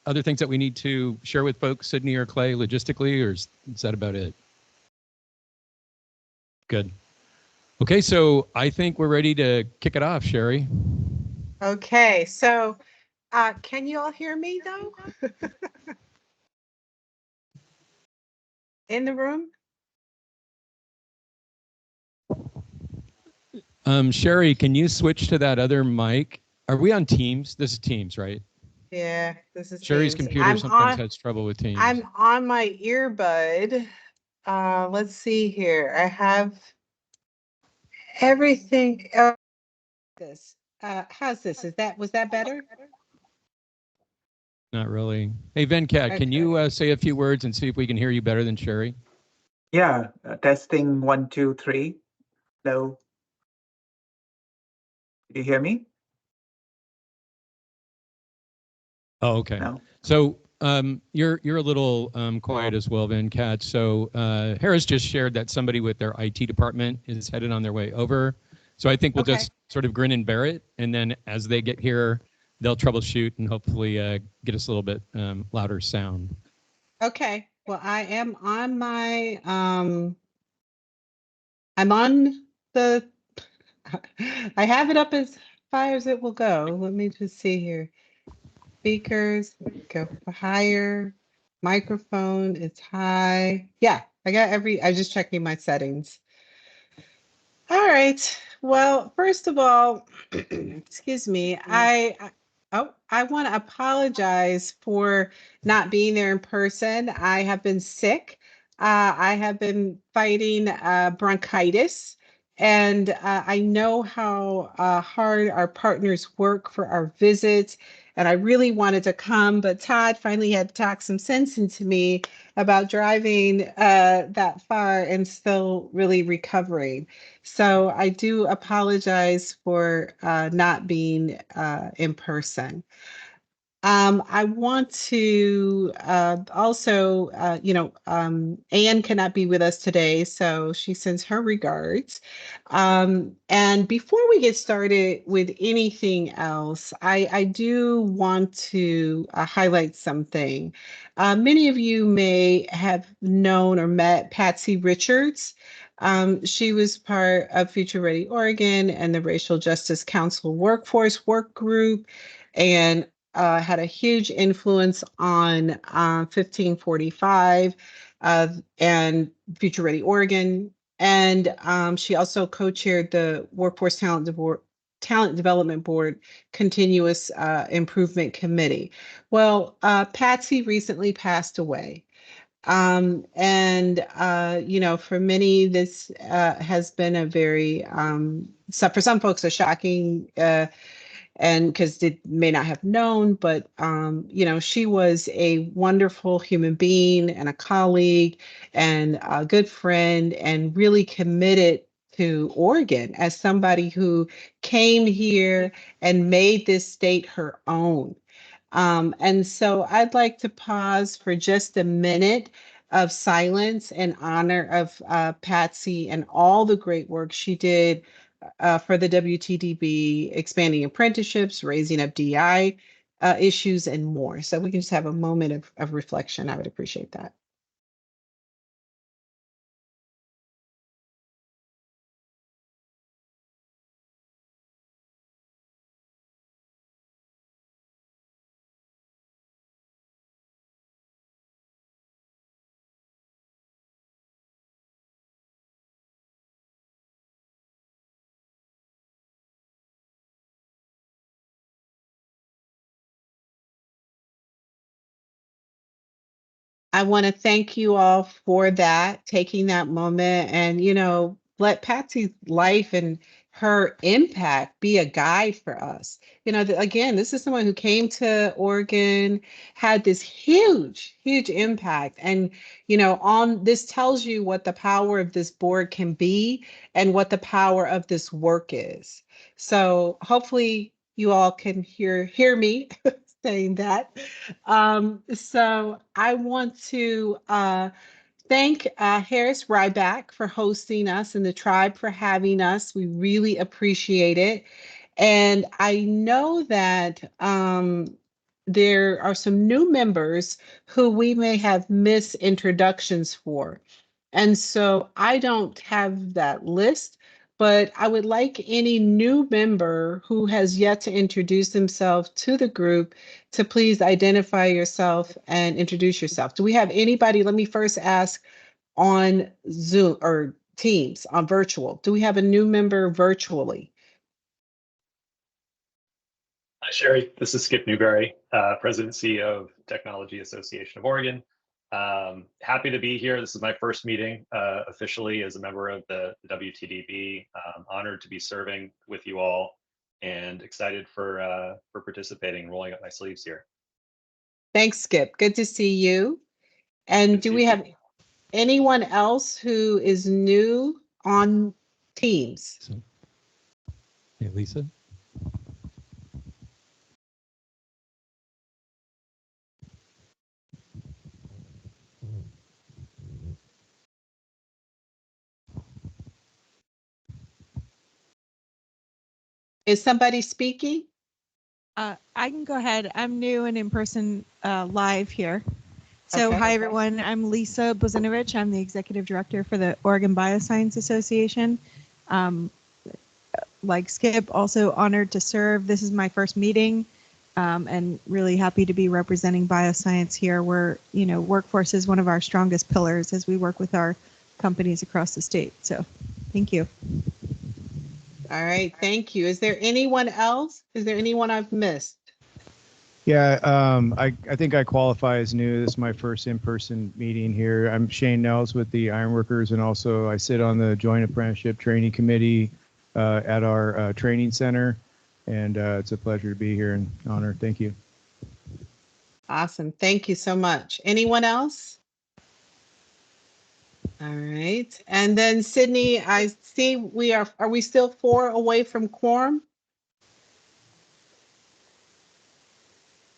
other things that we need to share with folks, Sydney or Clay, logistically, or is that about it? Good. Okay, so I think we're ready to kick it off, Sherry. Okay, so can you all hear me though? In the room? Sherry, can you switch to that other mic? Are we on Teams? This is Teams, right? Yeah, this is Sherry's Teams. computer sometimes has trouble with Teams. I'm on my earbud. Let's see here. I have everything. This. How's this? Was that better? Not really. Hey, Venkat, Okay. can you say a few words and see if we can hear you better than Sherry? Yeah, testing 1, 2, 3. Hello. Did you hear me? Oh, okay. No. So you're a little quiet as well, Venkat. So Harris just shared that somebody with their IT department is headed on their way over. So I think we'll just sort of grin and bear it, and then as they get here, they'll troubleshoot and hopefully get us a little bit louder sound. Okay. Well, I am on my I'm on the I have it up as high as it will go. Let me just see here. Speakers, go higher. Microphone is high. Yeah, I just checking my settings. All right. Well, first of all, excuse me. I want to apologize for not being there in person. I have been sick. I have been fighting bronchitis, and I know how hard our partners work for our visits. And I really wanted to come, but Todd finally had to talk some sense into me about driving that far and still really recovering. So I do apologize for not being in person. I want to also, Anne cannot be with us today, so she sends her regards. And before we get started with anything else, I do want to highlight something. Many of you may have known or met Patsy Richards. She was part of Future Ready Oregon and the Racial Justice Council Workforce Work Group, and had a huge influence on 1545 and Future Ready Oregon. And she also co-chaired the Workforce Talent Development Board Continuous Improvement Committee. Well, Patsy recently passed away. For many, this has been a very, for some folks, a shocking and because they may not have known, but she was a wonderful human being and a colleague and a good friend and really committed to Oregon as somebody who came here and made this state her own. And so I'd like to pause for just a minute of silence in honor of Patsy and all the great work she did for the WTDB, expanding apprenticeships, raising up DI issues, and more. So we can just have a moment of reflection. I would appreciate that. I want to thank you all for that, taking that moment and, let Patsy's life and her impact be a guide for us. Again, this is someone who came to Oregon, had this huge, huge impact. And, on this tells you what the power of this board can be and what the power of this work is. So hopefully you all can hear me saying that. So I want to thank Harris Ryback for hosting us and the tribe for having us. We really appreciate it. And I know that there are some new members who we may have missed introductions for. And so I don't have that list, but I would like any new member who has yet to introduce themselves to the group to please identify yourself and introduce yourself. Do we have anybody? Let me first ask on Zoom or Teams on virtual. Do we have a new member virtually? Hi, Sherry. This is Skip Newberry, President and CEO of Technology Association of Oregon. Happy to be here. This is my first meeting officially as a member of the WTDB. Honored to be serving with you all and excited for participating, rolling up my sleeves here. Thanks, Skip. Good to see you. And do we have anyone else who is new on Teams? Hey, Lisa. Is somebody speaking? I can go ahead. I'm new and in person live here. So Okay. hi, everyone. I'm Lisa Bozinovich. I'm the Executive Director for the Oregon Bioscience Association. Like Skip, also honored to serve. This is my first meeting and really happy to be representing bioscience here where, you know, workforce is one of our strongest pillars as we work with our companies across the state. So thank you. All right, thank you. Is there anyone else? Is there anyone I've missed? Yeah, I think I qualify as new. This is my first in-person meeting here. I'm Shane Nels with the Ironworkers, and also I sit on the Joint Apprenticeship Training Committee at our training center. And it's a pleasure to be here and honored. Thank you. Awesome, thank you so much. Anyone else? All right, and then Sydney, I see are we still 4 away from quorum?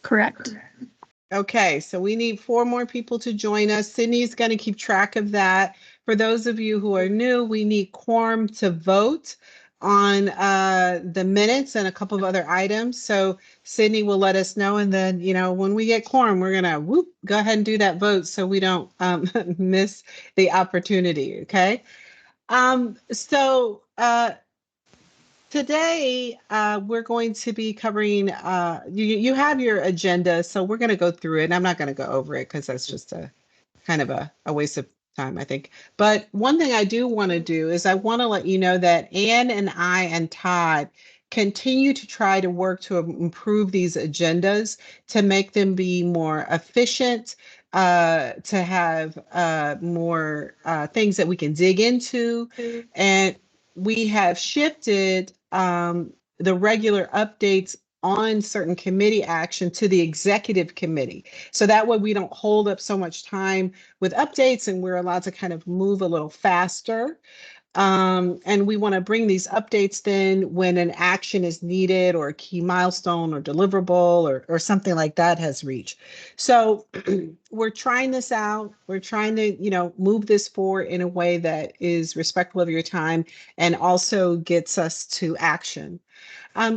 Correct. Okay, so we need 4 more people to join us. Sydney's going to keep track of that. For those of you who are new, we need quorum to vote on the minutes and a couple of other items. So Sydney will let us know, and then, you know, when we get quorum, we're gonna go ahead and do that vote so we don't miss the opportunity. Okay. Today we're going to be covering. You have your agenda, so we're going to go through it. And I'm not going to go over it because that's just a kind of a waste of time, I think. But one thing I do want to do is I want to let you know that Ann and I and Todd continue to try to work to improve these agendas to make them be more efficient, to have more things that we can dig into. And we have shifted the regular updates on certain committee action to the executive committee. So that way we don't hold up so much time with updates and we're allowed to kind of move a little faster. And we want to bring these updates then when an action is needed or a key milestone or deliverable or something like that has reached. So we're trying this out. We're trying to, you know, move this forward in a way that is respectful of your time and also gets us to action.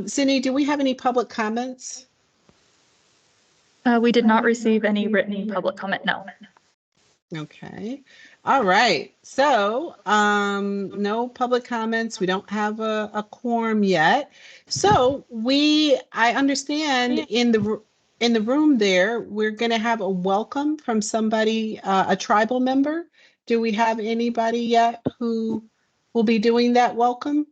Sydney, do we have any public comments? We did not receive any written public comment, no. Okay. All right. So no public comments. We don't have a quorum yet. So I understand in the room there, we're going to have a welcome from somebody, a tribal member. Do we have anybody yet who will be doing that welcome?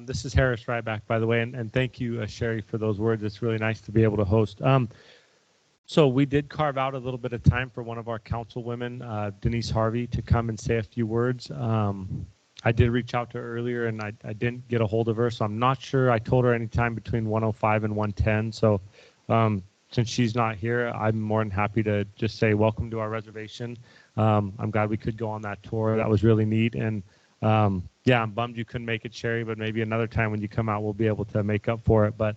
This is Harris Ryback, by the way, and thank you, Sherry, for those words. It's really nice to be able to host. So we did carve out a little bit of time for one of our councilwomen, Denise Harvey, to come and say a few words. I did reach out to her earlier, and I didn't get a hold of her, so I'm not sure. I told her anytime between 1:05 and 1:10. So since she's not here, I'm more than happy to just say welcome to our reservation. I'm glad we could go on that tour. That was really neat. And yeah, I'm bummed you couldn't make it, Sherry, but maybe another time when you come out, we'll be able to make up for it. But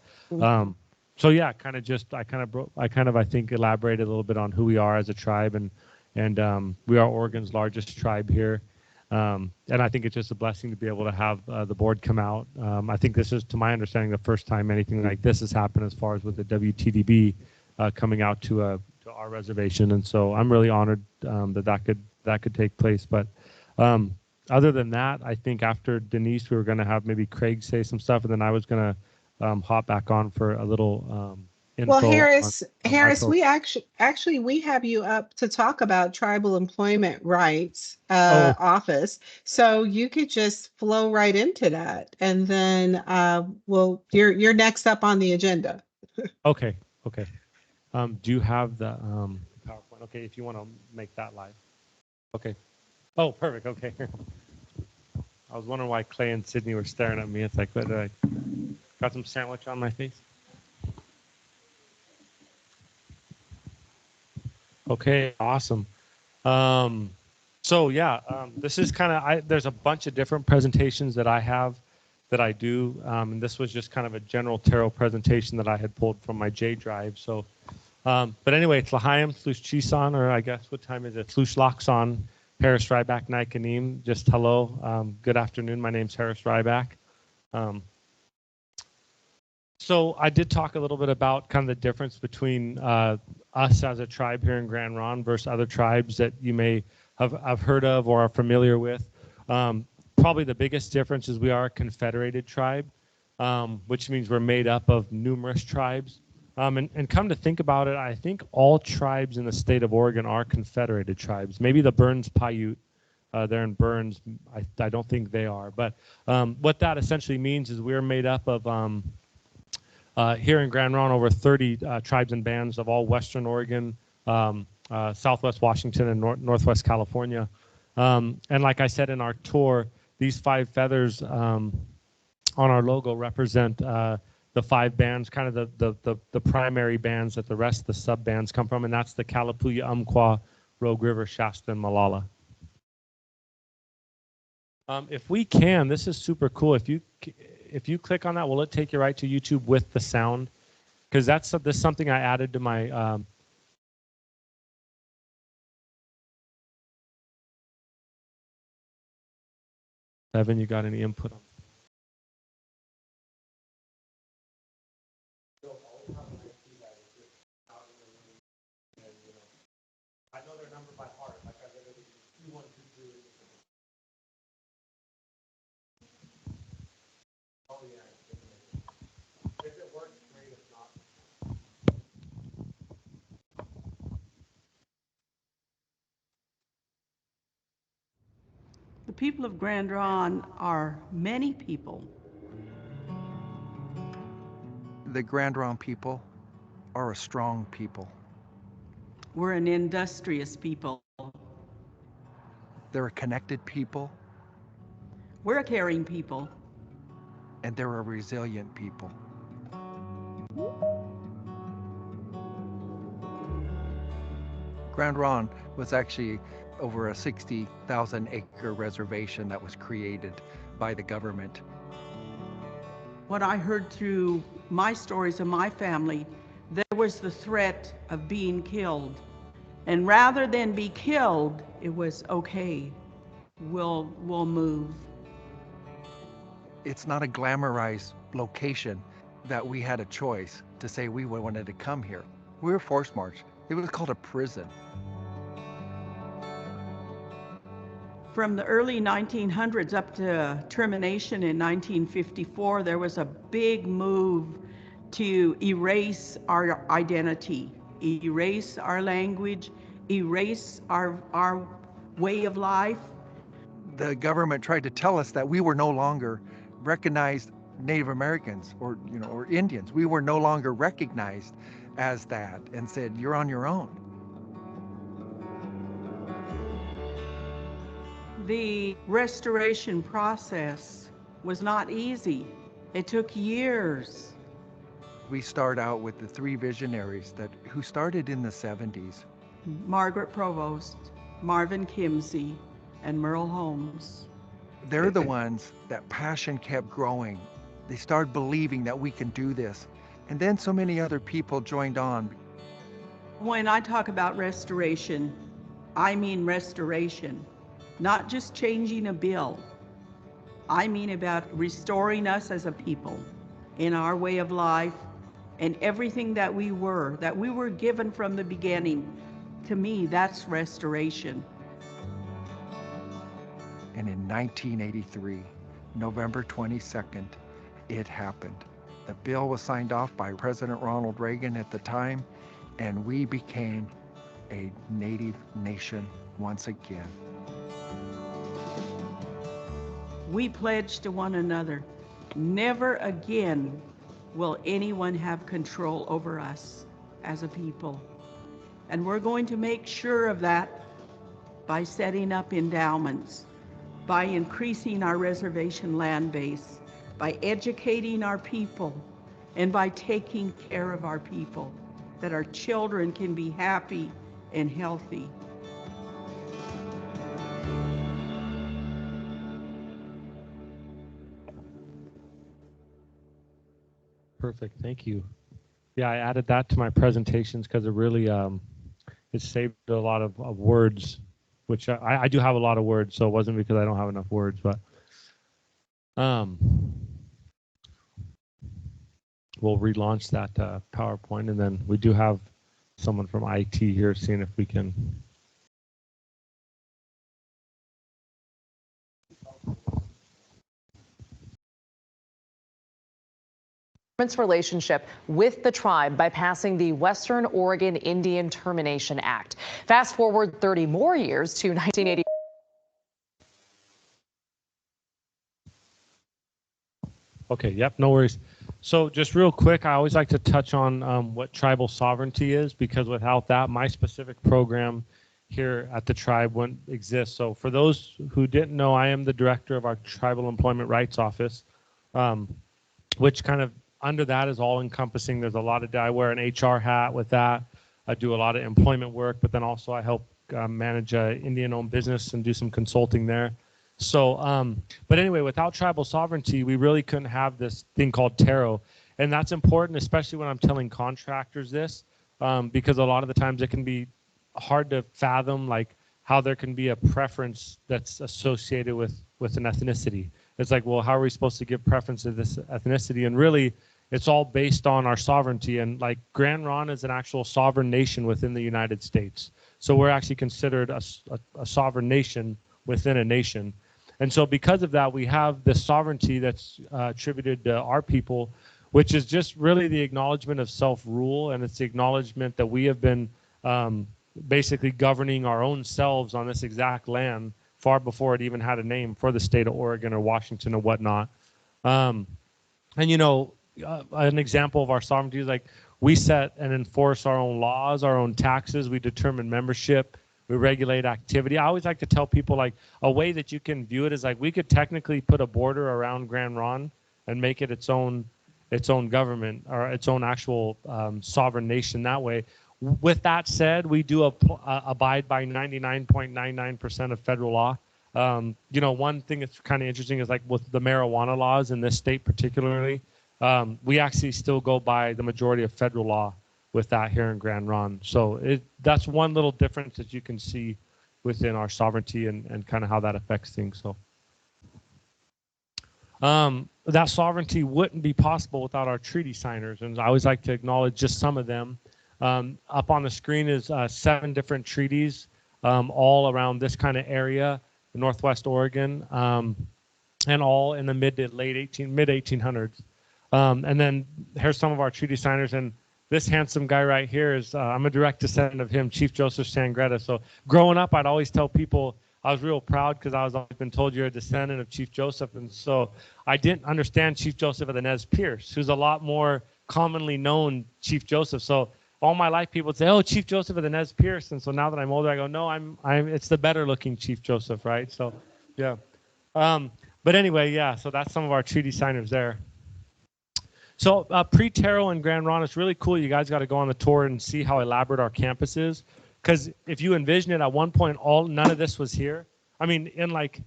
so yeah, I think elaborated a little bit on who we are as a tribe, and we are Oregon's largest tribe here. And I think it's just a blessing to be able to have the board come out. I think this is, to my understanding, the first time anything like this has happened as far as with the WTDB coming out to our reservation. And so I'm really honored that could take place. But other than that, I think after Denise, we were going to have maybe Craig say some stuff, and then I was going to hop back on for a little info. Well, Harris, on we actually we have you up to talk about Tribal Employment Rights Office, so you could just flow right into that, and then you're next up on the agenda. Okay. Do you have the PowerPoint? Okay, if you want to make that live. Okay. Oh, perfect. Okay. I was wondering why Clay and Sydney were staring at me. It's like, what, I got some sandwich on my face? Okay, awesome. So yeah, this is kind of, there's a bunch of different presentations that I have that I do. And this was just kind of a general tarot presentation that I had pulled from my J drive. So, but anyway, it's L'chaim, Slush Chisan, or I guess what time is it? Slush Loxon, Harris Ryback, Naikanim. Just hello. Good afternoon. My name's Harris Ryback. So I did talk a little bit about kind of the difference between us as a tribe here in Grand Ronde versus other tribes that you may have heard of or are familiar with. Probably the biggest difference is we are a confederated tribe, which means we're made up of numerous tribes. And come to think about it, I think all tribes in the state of Oregon are confederated tribes. Maybe the Burns Paiute, they're in Burns, I don't think they are. But what that essentially means is we're made up of here in Grand Ronde, over 30 tribes and bands of all Western Oregon, Southwest Washington, and Northwest California. And like I said in our tour, these 5 feathers on our logo represent the 5 bands, kind of the primary bands that the rest of the sub bands come from, and that's the Kalapuya, Umpqua, Rogue River, Shasta, and Malala. If we can, this is super cool. If you click on that, will it take you right to YouTube with the sound? Because this is something I added to my Evan, you got any input on? I know their number by heart. Like I literally 2123. Oh yeah. If it works, great. If not. The people of Grand Ronde are many people. The Grand Ronde people are a strong people. We're an industrious people. They're a connected people. We're a caring people. And they're a resilient people. Grand Ronde was actually over a 60,000 acre reservation that was created by the government. What I heard through my stories of my family, there was the threat of being killed. And rather than be killed, it was okay, we'll move. It's not a glamorized location that we had a choice to say we wanted to come here. We were forced marched. It was called a prison. From the early 1900s up to termination in 1954, there was a big move to erase our identity, erase our language, erase our way of life. The government tried to tell us that we were no longer recognized Native Americans or Indians. We were no longer recognized as that and said, you're on your own. The restoration process was not easy. It took years. We start out with the 3 visionaries who started in the 70s. Margaret Provost, Marvin Kimsey, and Merle Holmes. They're the ones that passion kept growing. They started believing that we can do this. And then so many other people joined on. When I talk about restoration, I mean restoration. not just changing a bill. I mean about restoring us as a people in our way of life and everything that we were given from the beginning. To me, that's restoration. And in 1983, November 22nd, it happened. The bill was signed off by President Ronald Reagan at the time, and we became a Native nation once again. We pledge to one another, never again will anyone have control over us as a people. And we're going to make sure of that by setting up endowments, by increasing our reservation land base, by educating our people, and by taking care of our people, that our children can be happy and healthy. Perfect, thank you. Yeah, I added that to my presentations because it really it saved a lot of words, which I do have a lot of words, so it wasn't because I don't have enough words, but we'll relaunch that PowerPoint, and then we do have someone from IT here seeing if we can. Relationship with the tribe by passing the Western Oregon Indian Termination Act. Fast forward 30 more years to 1980. Okay, yep, no worries. So just real quick, I always like to touch on what tribal sovereignty is, because without that, my specific program here at the tribe wouldn't exist. So for those who didn't know, I am the director of our Tribal Employment Rights Office, which kind of under that is all encompassing. There's a lot of, I wear an HR hat with that. I do a lot of employment work, but then also I help manage an Indian-owned business and do some consulting there. So, but anyway, without tribal sovereignty, we really couldn't have this thing called TARO. And that's important, especially when I'm telling contractors this, because a lot of the times it can be hard to fathom, like how there can be a preference that's associated with an ethnicity. It's like, well, how are we supposed to give preference to this ethnicity? And really, it's all based on our sovereignty. And like Grand Ronde is an actual sovereign nation within the United States. So we're actually considered a sovereign nation within a nation. And so because of that, we have this sovereignty that's attributed to our people, which is just really the acknowledgement of self-rule. And it's the acknowledgement that we have been basically governing our own selves on this exact land far before it even had a name for the state of Oregon or Washington or whatnot. And, you know, an example of our sovereignty is like we set and enforce our own laws, our own taxes, we determine membership, we regulate activity. I always like to tell people, like, a way that you can view it is like we could technically put a border around Grand Ronde and make it its own government or its own actual sovereign nation that way. With that said, we do abide by 99.99% of federal law. You know, one thing that's kind of interesting is like with the marijuana laws in this state particularly, we actually still go by the majority of federal law with that here in Grand Ronde. So that's one little difference that you can see within our sovereignty and kind of how that affects things. So that sovereignty wouldn't be possible without our treaty signers. And I always like to acknowledge just some of them. Up on the screen is 7 different treaties all around this kind of area, Northwest Oregon, and all in the mid 1800s. And then here's some of our treaty signers. And this handsome guy right here is, I'm a direct descendant of him, Chief Joseph Sangretta. So growing up, I'd always tell people I was real proud because I was always been told you're a descendant of Chief Joseph. And so I didn't understand Chief Joseph of the Nez Perce, who's a lot more commonly known Chief Joseph. So all my life people would say, oh, Chief Joseph of the Nez Perce. And so now that I'm older, I go, no, it's the better looking Chief Joseph, right? So, yeah. But anyway, yeah, so that's some of our treaty signers there. So pre-TARO and Grand Ronde, it's really cool. You guys got to go on the tour and see how elaborate our campus is. Because if you envision it, at one point, none of this was here. I mean, in like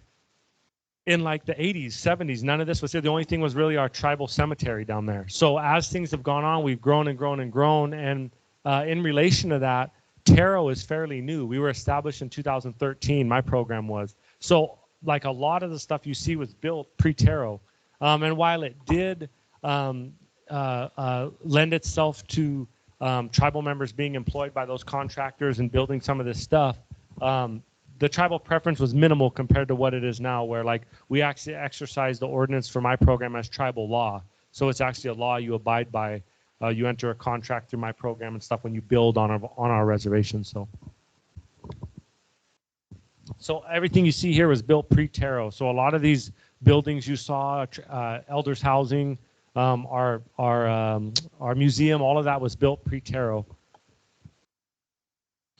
the 80s, 70s, none of this was here. The only thing was really our tribal cemetery down there. So as things have gone on, we've grown and grown and grown. And in relation to that, TARO is fairly new. We were established in 2013. My program was. So like a lot of the stuff you see was built pre-Taro. And while it did lend itself to tribal members being employed by those contractors and building some of this stuff, the tribal preference was minimal compared to what it is now, where like we actually exercise the ordinance for my program as tribal law. So it's actually a law you abide by. You enter a contract through my program and stuff when you build on our reservation. So everything you see here was built pre-Taro. So a lot of these buildings you saw, elders housing, our museum, all of that was built pre-Taro.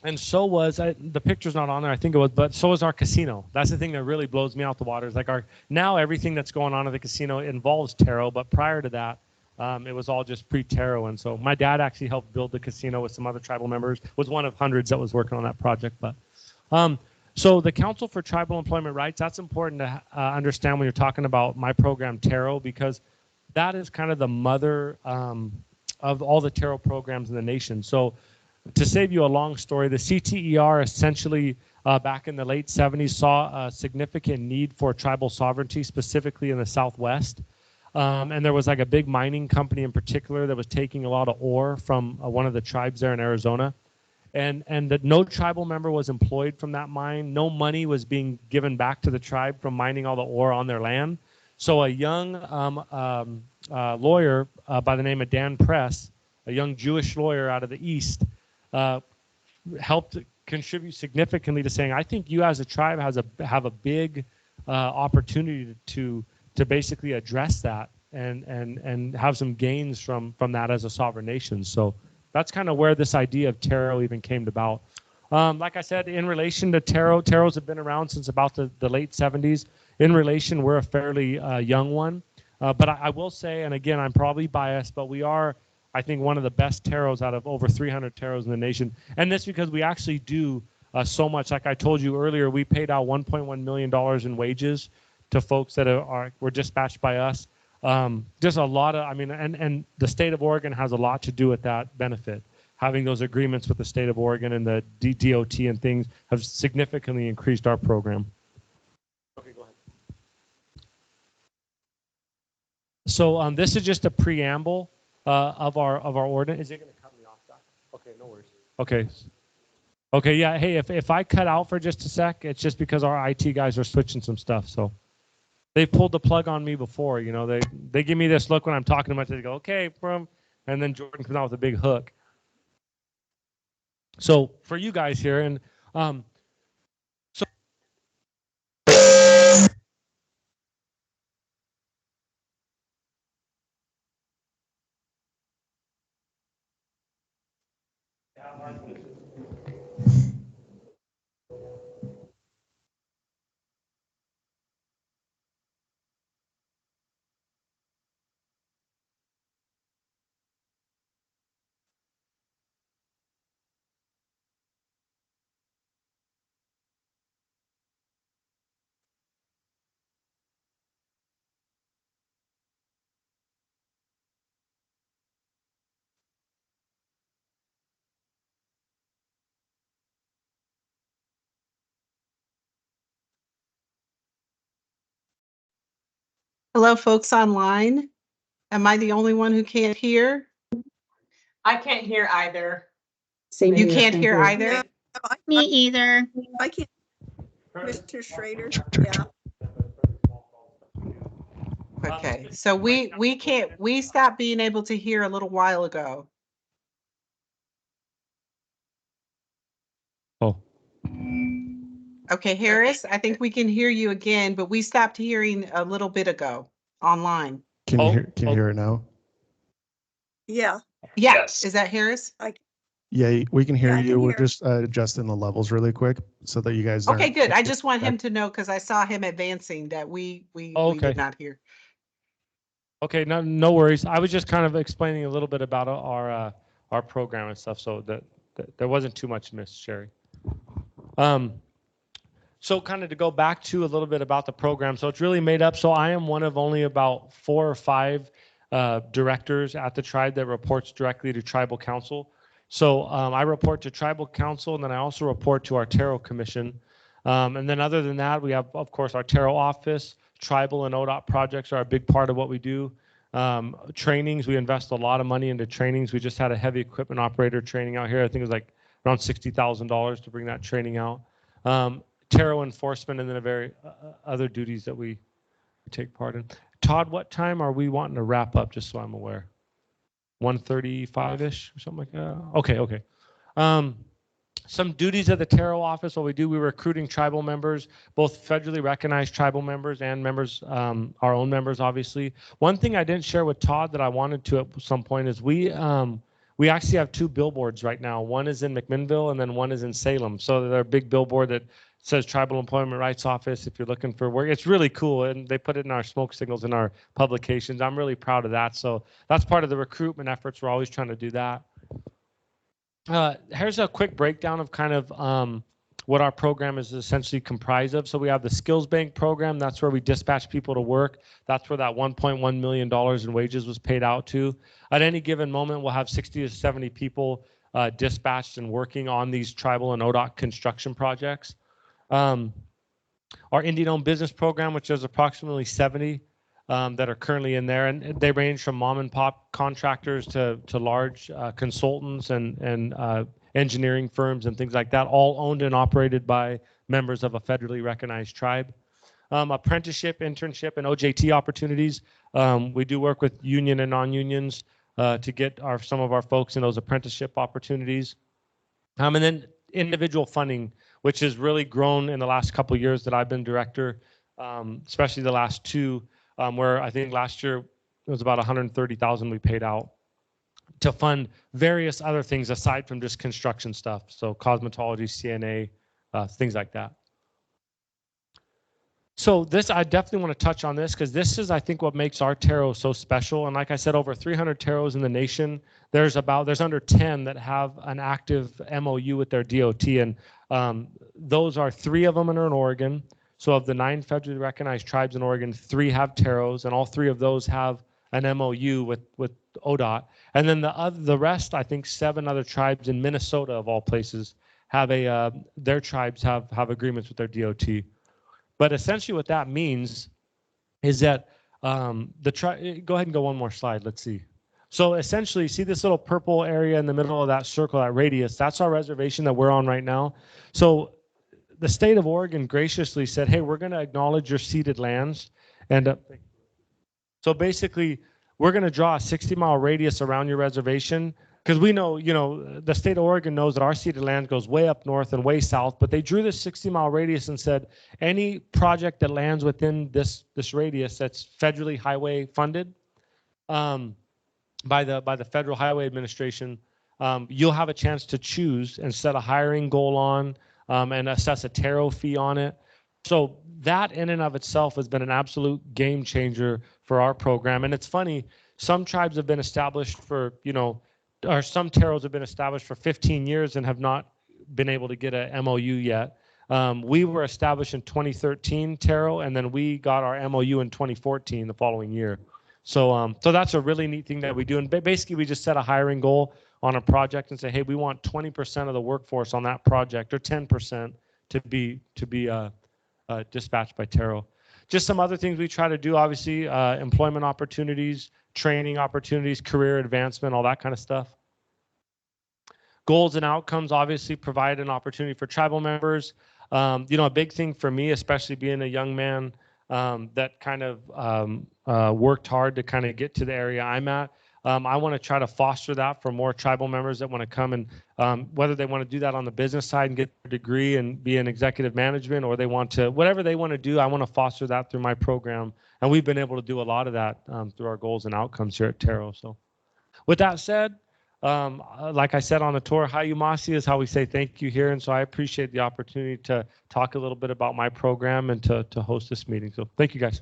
And so was the picture's not on there, I think it was, but so was our casino. That's the thing that really blows me out the water. Is like now everything that's going on at the casino involves Taro, but prior to that, it was all just pre-Taro. And so my dad actually helped build the casino with some other tribal members. Was one of hundreds that was working on that project. But so the Council for Tribal Employment Rights, that's important to understand when you're talking about my program Taro, because that is kind of the mother of all the Taro programs in the nation. So to save you a long story, the CTER essentially back in the late 70s saw a significant need for tribal sovereignty, specifically in the Southwest. And there was like a big mining company in particular that was taking a lot of ore from one of the tribes there in Arizona. And that no tribal member was employed from that mine. No money was being given back to the tribe from mining all the ore on their land. So a young lawyer by the name of Dan Press, a young Jewish lawyer out of the East, helped contribute significantly to saying, I think you as a tribe have a big opportunity to basically address that and have some gains from that as a sovereign nation. So that's kind of where this idea of Taro even came about. Like I said, in relation to Taro, Taros have been around since about the late 70s. In relation, we're a fairly young one. But I will say, and again, I'm probably biased, but we are, I think, one of the best Taros out of over 300 Taros in the nation. And this because we actually do so much. Like I told you earlier, we paid out $1.1 million in wages to folks that were dispatched by us. Just a lot of, I mean, and the state of Oregon has a lot to do with that benefit. Having those agreements with the state of Oregon and the DOT and things have significantly increased our program. Okay, go ahead. So this is just a preamble of our ordinance. Is it going to cut me off, Doc? Okay, no worries. Okay. Okay, yeah. Hey, if I cut out for just a sec, it's just because our IT guys are switching some stuff. So they pulled the plug on me before. You know, they give me this look when I'm talking about it. They go, okay, and then Jordan comes out with a big hook. So for you guys here, and so. Hello, folks online. Am I the only one who can't hear? I can't hear either. You can't hear either? No, Me either. I can't. Mr. Schrader, yeah. Okay, so we stopped being able to hear a little while ago. Oh. Okay, Harris, I think we can hear you again, but we stopped hearing a little bit ago online. Can you hear it now? Yeah. Yeah, Yes. is that Harris? Yeah, we can hear Yeah, I you. can We're hear. just adjusting the levels really quick so that you guys. Okay, aren't- good. I just want him to know because I saw him advancing that we Okay. did not hear. Okay, no worries. I was just kind of explaining a little bit about our program and stuff, so that there wasn't too much missed, Sherry. So kind of to go back to a little bit about the program. So it's really made up. So I am one of only about 4 or 5 directors at the tribe that reports directly to tribal council. So I report to tribal council, and then I also report to our Taro Commission. And then other than that, we have, of course, our Taro office. Tribal and ODOT projects are a big part of what we do. Trainings, we invest a lot of money into trainings. We just had a heavy equipment operator training out here. I think it was like around $60,000 to bring that training out. Taro enforcement, and then a very other duties that we take part in. Todd, what time are we wanting to wrap up, just so I'm aware? 1:35-ish or something like that? Okay. Some duties of the Taro office. What we do, we're recruiting tribal members, both federally recognized tribal members and members, our own members, obviously. One thing I didn't share with Todd that I wanted to at some point is we actually have 2 billboards right now. One is in McMinnville and then one is in Salem. So they're a big billboard that says Tribal Employment Rights Office if you're looking for work. It's really cool, and they put it in our smoke signals in our publications. I'm really proud of that. So that's part of the recruitment efforts. We're always trying to do that. Here's a quick breakdown of kind of what our program is essentially comprised of. So we have the Skills Bank program. That's where we dispatch people to work. That's where that $1.1 million in wages was paid out to. At any given moment, we'll have 60 to 70 people dispatched and working on these tribal and ODOT construction projects. Our Indian-owned business program, which is approximately 70 that are currently in there, and they range from mom and pop contractors to large consultants and engineering firms and things like that, all owned and operated by members of a federally recognized tribe. Apprenticeship, internship, and OJT opportunities. We do work with union and non-unions to get some of our folks in those apprenticeship opportunities. And then individual funding, which has really grown in the last couple of years that I've been director, especially the last 2. Where I think last year it was about $130,000 we paid out to fund various other things aside from just construction stuff. So cosmetology, CNA, things like that. So this, I definitely want to touch on this because this is, I think, what makes our Taro so special. And like I said, over 300 Taros in the nation. There's under 10 that have an active MOU with their DOT, and those are 3 of them are in Oregon. So of the 9 federally recognized tribes in Oregon, 3 have Taros, and all 3 of those have an MOU with ODOT. And then the rest, I think 7 other tribes in Minnesota, of all places, have their tribes have agreements with their DOT. But essentially what that means is that go ahead and go one more slide. Let's see. So essentially, see this little purple area in the middle of that circle, that radius? That's our reservation that we're on right now. So the state of Oregon graciously said, hey, we're going to acknowledge your ceded lands. And so basically, we're going to draw a 60-mile radius around your reservation because we know, the state of Oregon knows that our ceded land goes way up north and way south, but they drew this 60-mile radius and said, any project that lands within this radius that's federally highway funded by the Federal Highway Administration, you'll have a chance to choose and set a hiring goal on and assess a Taro fee on it. So that in and of itself has been an absolute game changer for our program. And it's funny, some tribes have been established for, or some Taros have been established for 15 years and have not been able to get a MOU yet. We were established in 2013, Taro, and then we got our MOU in 2014, the following year. So that's a really neat thing that we do. And basically, we just set a hiring goal on a project and say, hey, we want 20% of the workforce on that project, or 10% to be dispatched by Taro. Just some other things we try to do, obviously, employment opportunities, training opportunities, career advancement, all that kind of stuff. Goals and outcomes obviously provide an opportunity for tribal members. A big thing for me, especially being a young man that kind of worked hard to kind of get to the area I'm at, I want to try to foster that for more tribal members that want to come and whether they want to do that on the business side and get their degree and be in executive management, or they want to, whatever they want to do, I want to foster that through my program. And we've been able to do a lot of that through our goals and outcomes here at Taro. So with that said, like I said on the tour, Hayumasi is how we say thank you here. And so I appreciate the opportunity to talk a little bit about my program and to host this meeting. So thank you, guys.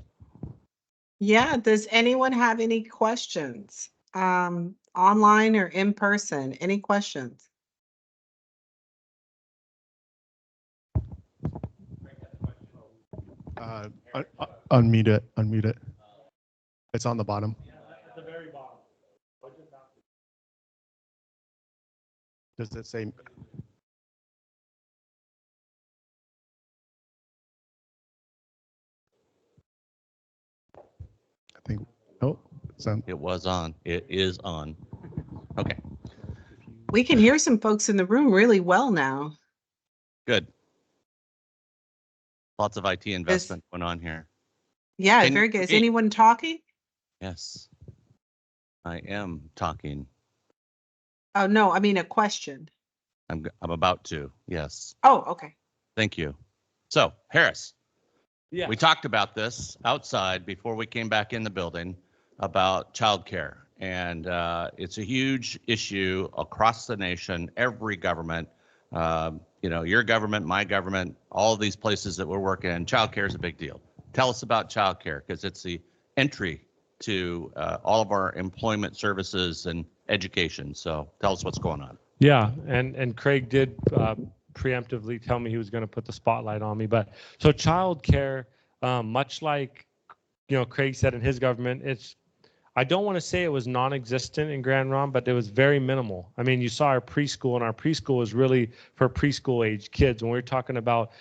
Yeah, does anyone have any questions? Online or in person? Any questions? Unmute it. It's on the bottom. At the very bottom. Does it say think. Oh, so It was on. It is on. Okay, We can hear some folks in the room really well now. good. Lots of IT investment going on here. Yeah, Can very you good. Is hear me? anyone talking? Yes, I am talking. Oh, no, I mean a question. I'm about to. Yes. Oh, okay. Thank you. So, Harris, Yeah. we talked about this outside before we came back in the building about childcare. And it's a huge issue across the nation, every government, your government, my government, all of these places that we're working in, childcare is a big deal. Tell us about childcare, because it's the entry to all of our employment services and education. So tell us what's going on. Yeah, and Craig did preemptively tell me he was going to put the spotlight on me. But so childcare, much like Craig said in his government, I don't want to say it was non-existent in Grand Ronde, but it was very minimal. I mean, you saw our preschool, and our preschool was really for preschool age kids. When we're talking about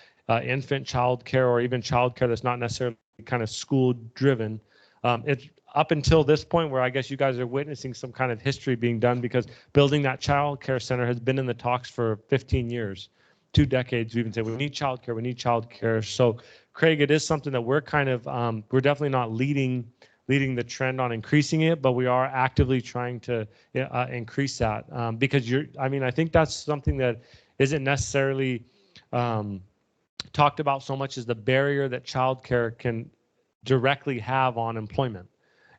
infant childcare or even childcare that's not necessarily kind of school driven, it's up until this point where I guess you guys are witnessing some kind of history being done, because building that child care center has been in the talks for 15 years, 2 decades. We even say we need childcare, we need childcare. So Craig, it is something that we're kind of, we're definitely not leading the trend on increasing it, but we are actively trying to increase that because I think that's something that isn't necessarily talked about so much as the barrier that childcare can directly have on employment.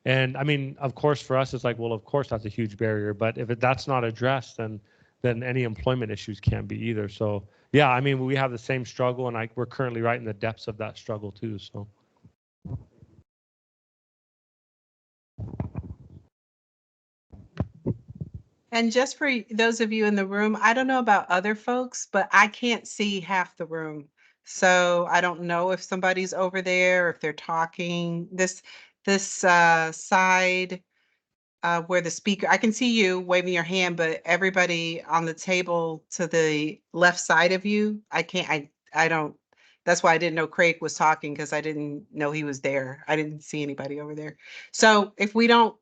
And I mean, of course, for us, it's like, well, of course, that's a huge barrier. But if that's not addressed, then any employment issues can't be either. So, yeah, I mean, we have the same struggle, and we're currently right in the depths of that struggle, too. So. And just for those of you in the room, I don't know about other folks, but I can't see half the room. So I don't know if somebody's over there, if they're talking. This side where the speaker, I can see you waving your hand, but everybody on the table to the left side of you, I can't, I don't, that's why I didn't know Craig was talking, because I didn't know he was there. I didn't see anybody over there. So if we don't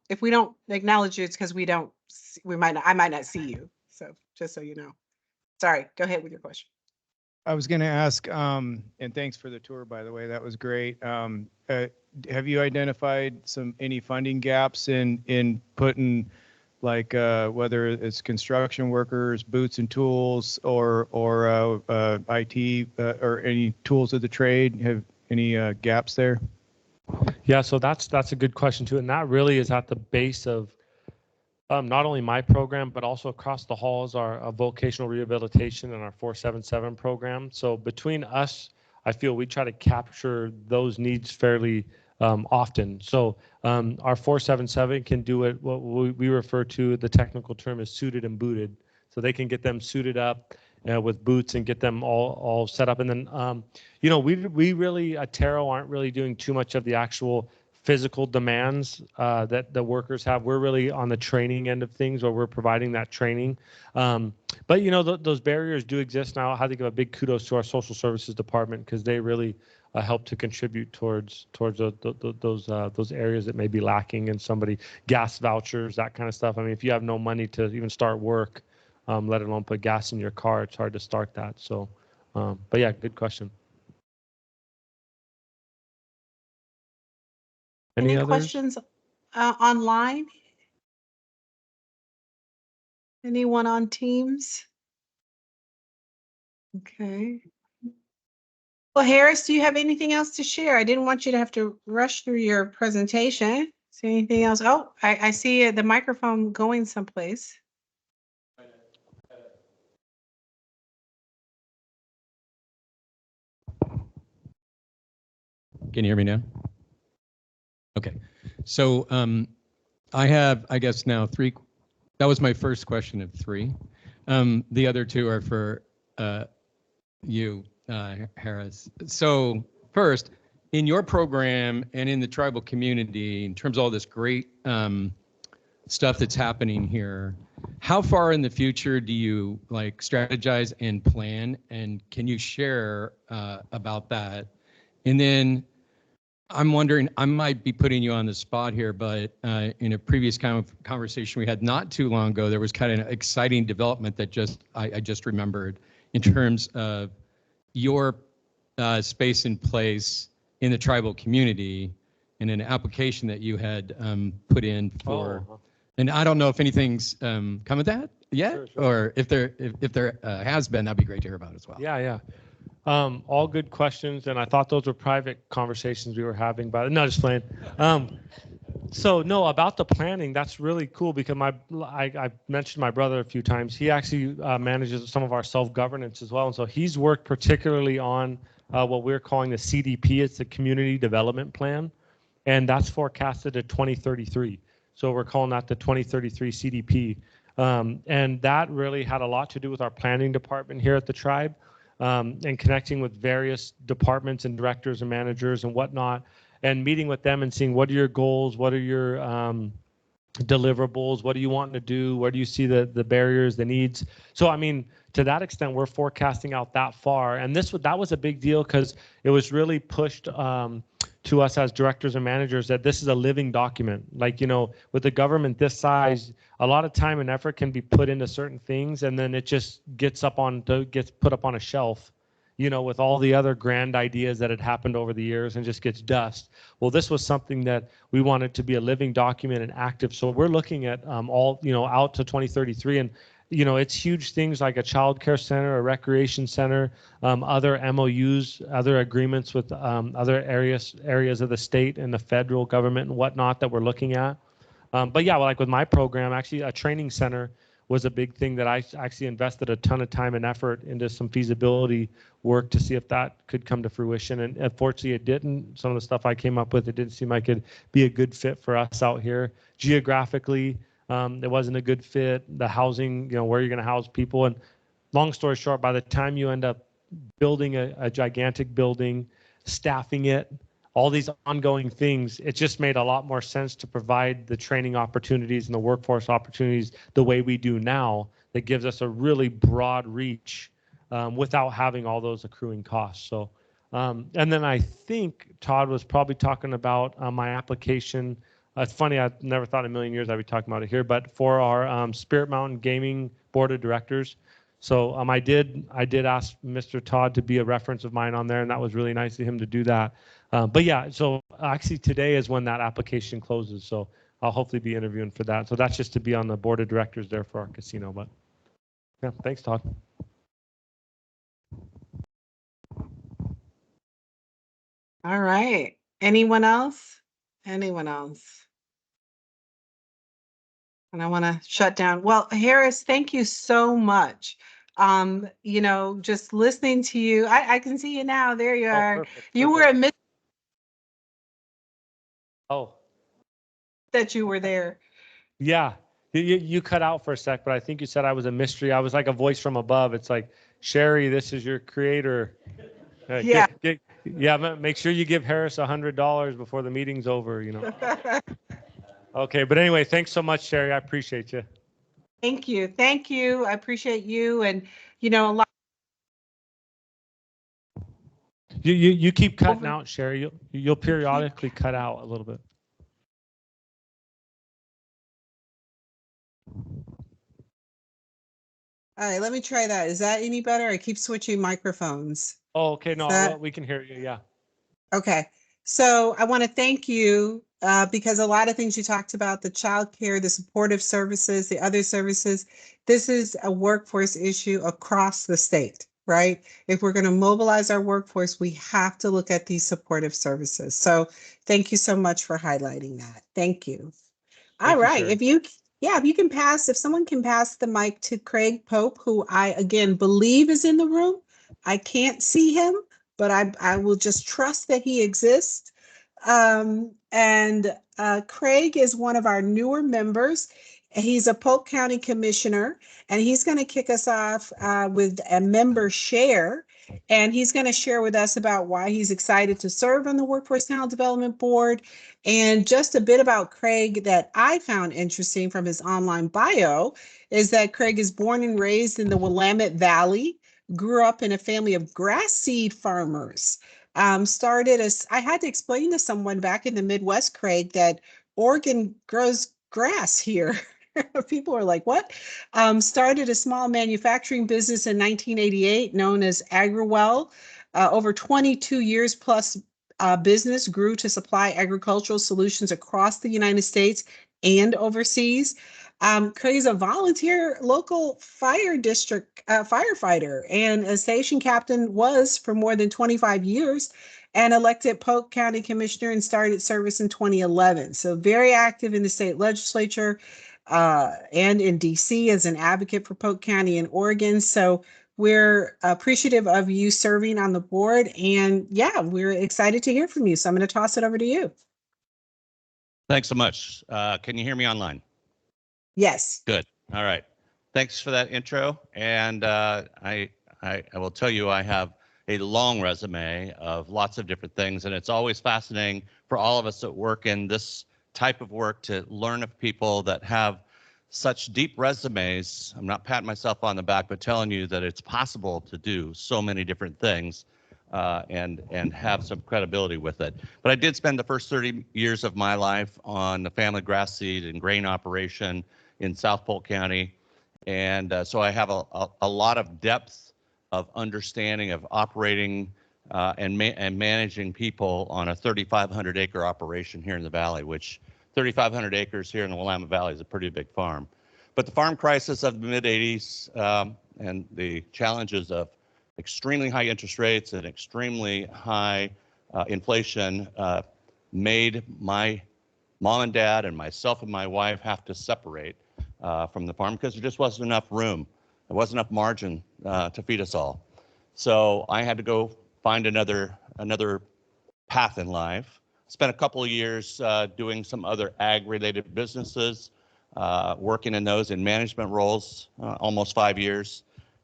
acknowledge you, it's because I might not see you. So just so you know. Sorry, go ahead with your question. I was going to ask, and thanks for the tour, by the way, that was great. Have you identified any funding gaps in putting, like whether it's construction workers, boots and tools, or IT or any tools of the trade? Have any gaps there? Yeah, so that's a good question too, and that really is at the base of not only my program, but also across the halls, our vocational rehabilitation and our 477 program. So between us, I feel we try to capture those needs fairly often. So our 477 can do it, what we refer to, the technical term is suited and booted. So they can get them suited up with boots and get them all set up. And then, we really at Taro aren't really doing too much of the actual physical demands that the workers have. We're really on the training end of things, where we're providing that training. But those barriers do exist now. I have to give a big kudos to our social services department, because they really help to contribute towards those areas that may be lacking in somebody. Gas vouchers, that kind of stuff. I mean, if you have no money to even start work, let alone put gas in your car, it's hard to start that. So, but yeah, good question. Any questions online? Anyone on Teams? Okay. Well, Harris, do you have anything else to share? I didn't want you to have to rush through your presentation. Is there anything else? Oh, I see the microphone going someplace. Can you hear me now? Okay. So I have, I guess now 3. That was my first question of 3. The other 2 are for you, Harris. So first, in your program and in the tribal community, in terms of all this great stuff that's happening here, how far in the future do you strategize and plan? And can you share about that? And then I'm wondering, I might be putting you on the spot here, but in a previous kind of conversation we had not too long ago, there was kind of an exciting development that I just remembered in terms of your space and place in the tribal community and an application that you had put in for. And I don't know if anything's come of that yet, or if there has been, that'd be great to hear about as well. Yeah. All good questions, and I thought those were private conversations we were having. But no, just playing. So no, about the planning, that's really cool because I mentioned my brother a few times. He actually manages some of our self-governance as well, and so he's worked particularly on what we're calling the CDP. It's the Community Development Plan, and that's forecasted to 2033. So we're calling that the 2033 CDP, and that really had a lot to do with our planning department here at the tribe. And connecting with various departments and directors and managers and whatnot, and meeting with them and seeing what are your goals, what are your deliverables, what do you want to do, where do you see the barriers, the needs. So I mean, to that extent, we're forecasting out that far, and that was a big deal because it was really pushed to us as directors and managers that this is a living document. Like, you know, with the government this size, a lot of time and effort can be put into certain things, and then it just gets put up on a shelf, you know, with all the other grand ideas that had happened over the years and just gets dust. Well, this was something that we wanted to be a living document and active. So we're looking at all, you know, out to 2033, and you know, it's huge things like a child care center, a recreation center, other MOUs, other agreements with other areas of the state and the federal government and whatnot that we're looking at. But yeah, like with my program, actually a training center was a big thing that I actually invested a ton of time and effort into some feasibility work to see if that could come to fruition. And unfortunately it didn't. Some of the stuff I came up with, it didn't seem like it'd be a good fit for us out here. Geographically, it wasn't a good fit. The housing, you know, where you're going to house people. And long story short, by the time you end up building a gigantic building, staffing it, all these ongoing things, it just made a lot more sense to provide the training opportunities and the workforce opportunities the way we do now. That gives us a really broad reach without having all those accruing costs. So, and then I think Todd was probably talking about my application. It's funny, I never thought in a million years I'd be talking about it here, but for our Spirit Mountain Gaming Board of Directors. So I did ask Mr. Todd to be a reference of mine on there, and that was really nice of him to do that. But yeah, so actually today is when that application closes. So I'll hopefully be interviewing for that. So that's just to be on the Board of Directors there for our casino. But yeah, thanks, Todd. All right. Anyone else? Anyone else? And I want to shut down. Well, Harris, thank you so much. You know, just listening to you, I can see you now. There you are. Perfect. You were a mystery Oh, that you were there. yeah. You cut out for a sec, but I think you said I was a mystery. I was like a voice from above. It's like, Sherry, this is your creator. Yeah. Make sure you give Harris $100 before the meeting's over, you know. Okay, but anyway, thanks so much, Sherry. I appreciate you. Thank you. Thank you. I appreciate you. And, you know, a lot. You keep cutting out, Sherry. You'll periodically cut out a little bit. All right, let me try that. Is that any better? I keep switching microphones. Oh, okay. No, we can hear you. Yeah. Okay. So I want to thank you because a lot of things you talked about, the child care, the supportive services, the other services, this is a workforce issue across the state, right? If we're going to mobilize our workforce, we have to look at these supportive services. So thank you so much for highlighting that. Thank you. All right. If someone can pass the mic to Craig Pope, who I, again, believe is in the room. I can't see him, but I will just trust that he exists. Craig is one of our newer members. He's a Polk County Commissioner, and he's going to kick us off with a member share. And he's going to share with us about why he's excited to serve on the Workforce Talent Development Board, and just a bit about Craig that I found interesting from his online bio is that Craig is born and raised in the Willamette Valley, grew up in a family of grass seed farmers. started as I had to explain to someone back in the Midwest, Craig, that Oregon grows grass here. People are like, what? Started a small manufacturing business in 1988 known as AgriWell. Over 22 years plus business grew to supply agricultural solutions across the United States and overseas. Craig's a volunteer local fire district firefighter and a station captain was for more than 25 years and elected Polk County Commissioner and started service in 2011. So very active in the state legislature and in DC as an advocate for Polk County in Oregon. So we're appreciative of you serving on the board. And yeah, we're excited to hear from you. So I'm going to toss it over to you. Thanks so much. Can you hear me online? Yes. Good. All right. Thanks for that intro. And I will tell you, I have a long resume of lots of different things, and it's always fascinating for all of us that work in this type of work to learn of people that have such deep resumes. I'm not patting myself on the back, but telling you that it's possible to do so many different things and have some credibility with it. But I did spend the first 30 years of my life on the family grass seed and grain operation in South Polk County. And so I have a lot of depth of understanding of operating and managing people on a 3,500 acre operation here in the Valley, which 3,500 acres here in the Willamette Valley is a pretty big farm. But the farm crisis of the mid 80s and the challenges of extremely high interest rates and extremely high inflation made my mom and dad and myself and my wife have to separate from the farm because there just wasn't enough room. There wasn't enough margin to feed us all. So I had to go find another path in life. Spent a couple of years doing some other ag-related businesses, working in those in management roles, almost 5 years,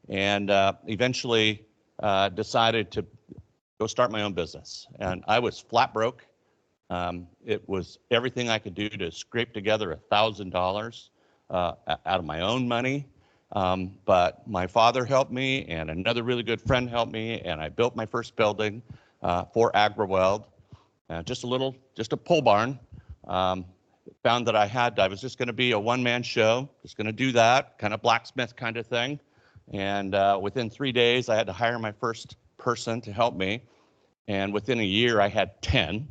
and eventually decided to go start my own business. And I was flat broke. It was everything I could do to scrape together $1,000 out of my own money. But my father helped me, and another really good friend helped me, and I built my first building for AgriWell. Just a pole barn. Found that I was just going to be a one-man show, just going to do that, kind of blacksmith kind of thing. And within 3 days, I had to hire my first person to help me. And within a year, I had 10.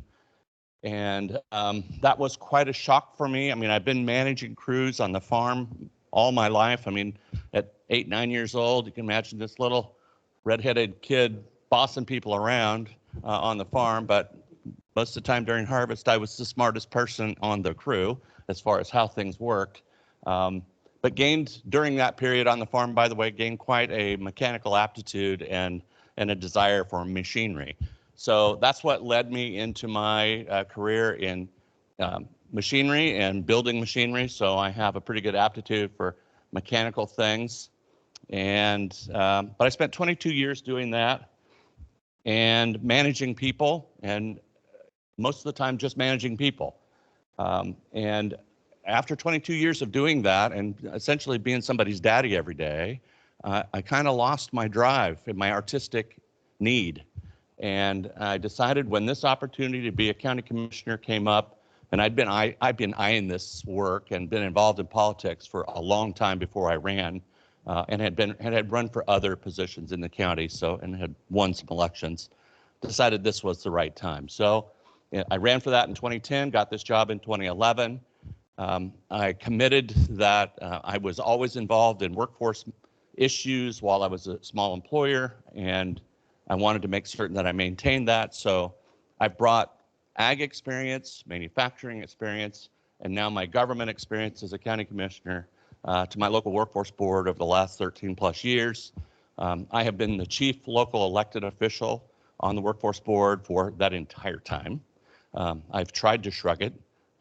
And that was quite a shock for me. I mean, I've been managing crews on the farm all my life. I mean, at 8, 9 years old, you can imagine this little redheaded kid bossing people around on the farm. But most of the time during harvest, I was the smartest person on the crew as far as how things worked. But gained during that period on the farm, by the way, gained quite a mechanical aptitude and a desire for machinery. So that's what led me into my career in machinery and building machinery. So I have a pretty good aptitude for mechanical things. And but I spent 22 years doing that and managing people, and most of the time just managing people. And after 22 years of doing that and essentially being somebody's daddy every day, I kind of lost my drive and my artistic need. And I decided when this opportunity to be a county commissioner came up, and I'd been eyeing this work and been involved in politics for a long time before I ran, and had run for other positions in the county, and had won some elections. Decided this was the right time. So I ran for that in 2010, got this job in 2011. I committed that I was always involved in workforce issues while I was a small employer, and I wanted to make certain that I maintained that. So I brought ag experience, manufacturing experience, and now my government experience as a county commissioner to my local workforce board over the last 13 plus years. I have been the chief local elected official on the workforce board for that entire time. I've tried to shrug it.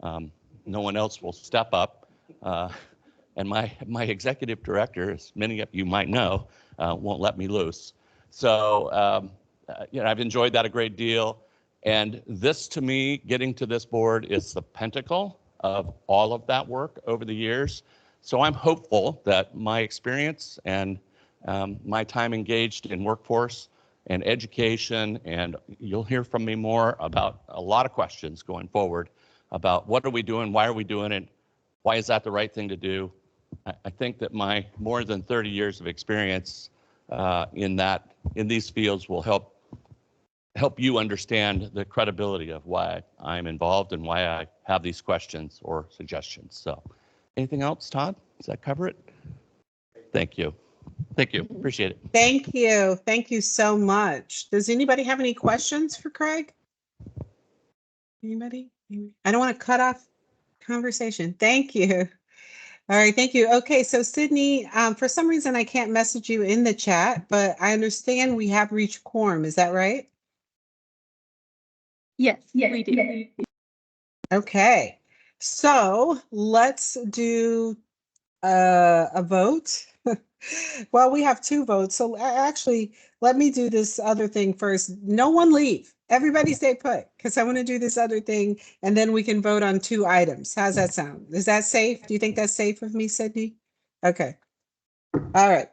No one else will step up. And my executive director, as many of you might know, won't let me loose. So I've enjoyed that a great deal. And this, to me, getting to this board is the pinnacle of all of that work over the years. So I'm hopeful that my experience and my time engaged in workforce and education, and you'll hear from me more about a lot of questions going forward about what are we doing, why are we doing it, why is that the right thing to do. I think that my more than 30 years of experience in these fields will help you understand the credibility of why I'm involved and why I have these questions or suggestions. So anything else, Todd? Does that cover it? Thank you. Thank you. Appreciate it. Thank you. Thank you so much. Does anybody have any questions for Craig? Anybody? I don't want to cut off conversation. Thank you. All right, thank you. Okay, so Sydney, for some reason I can't message you in the chat, but I understand we have reached quorum. Is that right? Yes, we do. Okay, so let's do a vote. Well, we have two votes. So actually, let me do this other thing first. No one leave. Everybody stay put because I want to do this other thing and then we can vote on two items. How's that sound? Is that safe? Do you think that's safe of me, Sydney? Okay. All right.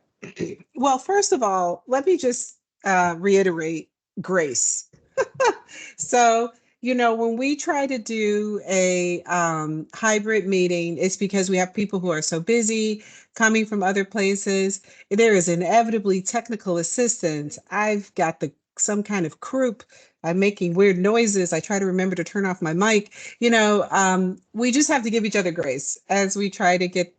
Well, first of all, let me just reiterate grace. So, you know, when we try to do a hybrid meeting, it's because we have people who are so busy coming from other places. There is inevitably technical assistance. I've got some kind of croup. I'm making weird noises. I try to remember to turn off my mic. You know, we just have to give each other grace as we try to get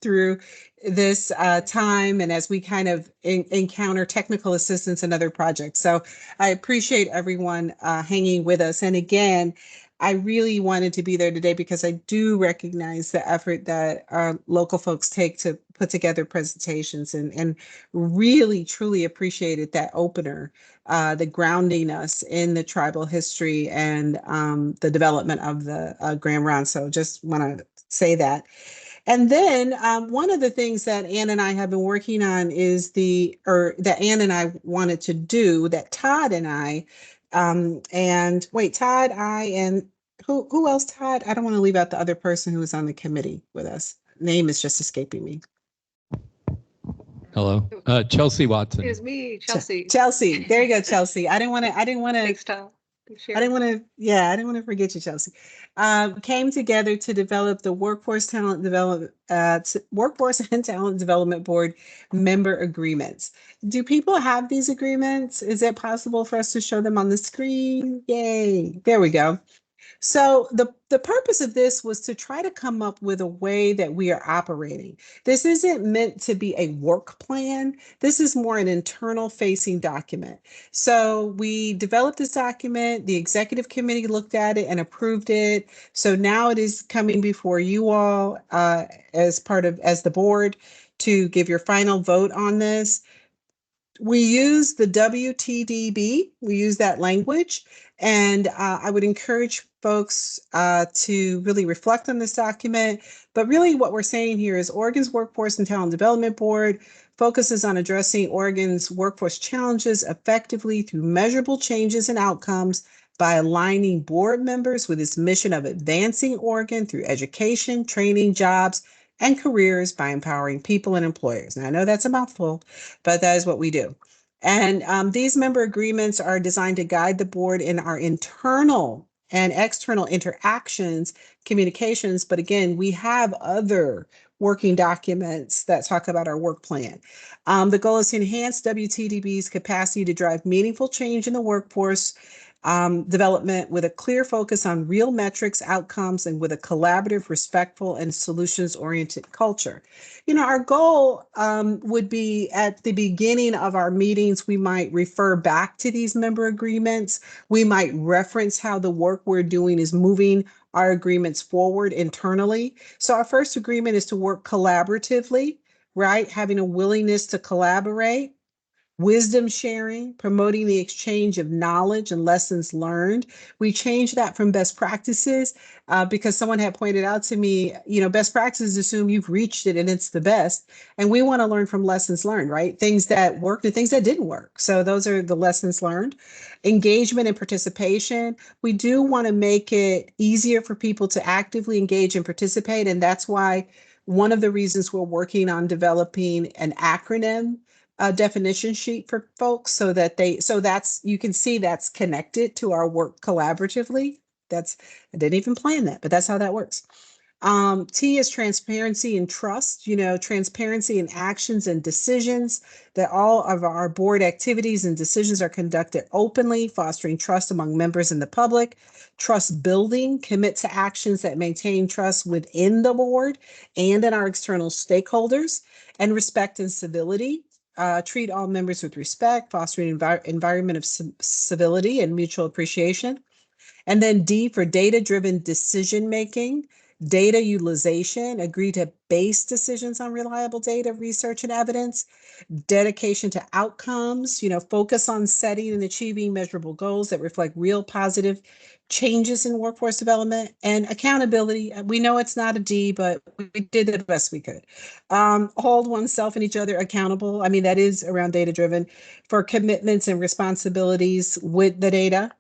through this time and as we kind of encounter technical assistance in other projects. So I appreciate everyone hanging with us. And again, I really wanted to be there today because I do recognize the effort that our local folks take to put together presentations and really truly appreciated that opener, the grounding us in the tribal history and the development of the Grand Round. So just want to say that. And then one of the things that Ann and I have been working on is that Ann and I wanted to do, that Todd and I, and wait, Todd, I, and who else, Todd? I don't want to leave out the other person who was on the committee with us. Name is just escaping me. Hello, Chelsea Watson. It was me, Chelsea. Chelsea, there you go, Chelsea. I didn't want to. Thanks, Tom. I didn't want to forget you, Chelsea. Came together to develop the Workforce and Talent Development Board member agreements. Do people have these agreements? Is it possible for us to show them on the screen? Yay, there we go. So the purpose of this was to try to come up with a way that we are operating. This isn't meant to be a work plan. This is more an internal facing document. So we developed this document, the executive committee looked at it and approved it. So now it is coming before you all as the board to give your final vote on this. We use the WTDB, we use that language, and I would encourage folks to really reflect on this document. But really what we're saying here is Oregon's Workforce and Talent Development Board focuses on addressing Oregon's workforce challenges effectively through measurable changes and outcomes by aligning board members with its mission of advancing Oregon through education, training, jobs, and careers by empowering people and employers. Now, I know that's a mouthful, but that is what we do. And these member agreements are designed to guide the board in our internal and external interactions, communications. But again, we have other working documents that talk about our work plan. The goal is to enhance WTDB's capacity to drive meaningful change in the workforce development with a clear focus on real metrics, outcomes, and with a collaborative, respectful, and solutions-oriented culture. You know, our goal would be at the beginning of our meetings, we might refer back to these member agreements. We might reference how the work we're doing is moving our agreements forward internally. So our first agreement is to work collaboratively, right? Having a willingness to collaborate. Wisdom sharing, promoting the exchange of knowledge and lessons learned. We changed that from best practices because someone had pointed out to me, you know, best practices assume you've reached it and it's the best. And we want to learn from lessons learned, right? Things that worked and things that didn't work. So those are the lessons learned. Engagement and participation. We do want to make it easier for people to actively engage and participate. And that's why one of the reasons we're working on developing an acronym a definition sheet for folks so that you can see that's connected to our work collaboratively. I didn't even plan that, but that's how that works. T is transparency and trust, transparency in actions and decisions, that all of our board activities and decisions are conducted openly, fostering trust among members and the public. Trust building, commit to actions that maintain trust within the board and in our external stakeholders. And respect and civility, treat all members with respect, fostering an environment of civility and mutual appreciation. And then D for data-driven decision-making, data utilization, agree to base decisions on reliable data, research, and evidence, dedication to outcomes, focus on setting and achieving measurable goals that reflect real positive changes in workforce development, and accountability. We know it's not a D, but we did the best we could. Hold oneself and each other accountable. I mean, that is around data-driven, for commitments and responsibilities with the data.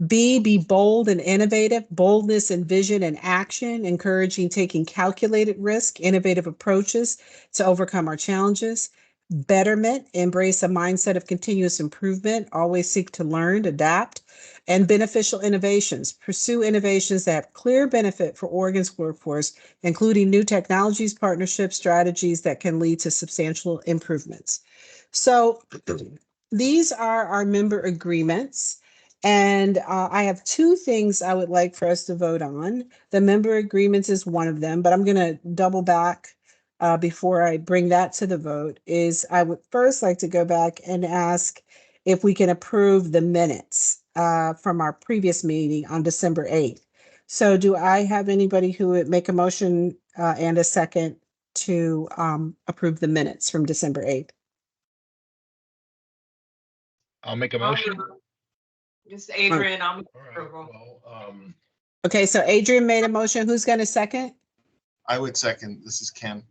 B, be bold and innovative, boldness and vision and action, encouraging taking calculated risk, innovative approaches to overcome our challenges. Betterment, embrace a mindset of continuous improvement, always seek to learn, adapt. And beneficial innovations, pursue innovations that have clear benefit for Oregon's workforce, including new technologies, partnerships, strategies that can lead to substantial improvements. So these are our member agreements. And I have two things I would like for us to vote on. The member agreements is one of them, but I'm going to double back before I bring that to the vote. I would first like to go back and ask if we can approve the minutes from our previous meeting on December 8th. So do I have anybody who would make a motion and a second to approve the minutes from December 8th? I'll make a motion. This is Adrian. I'm Okay, so Adrian made a motion. Who's going to second? I would second. This is Ken.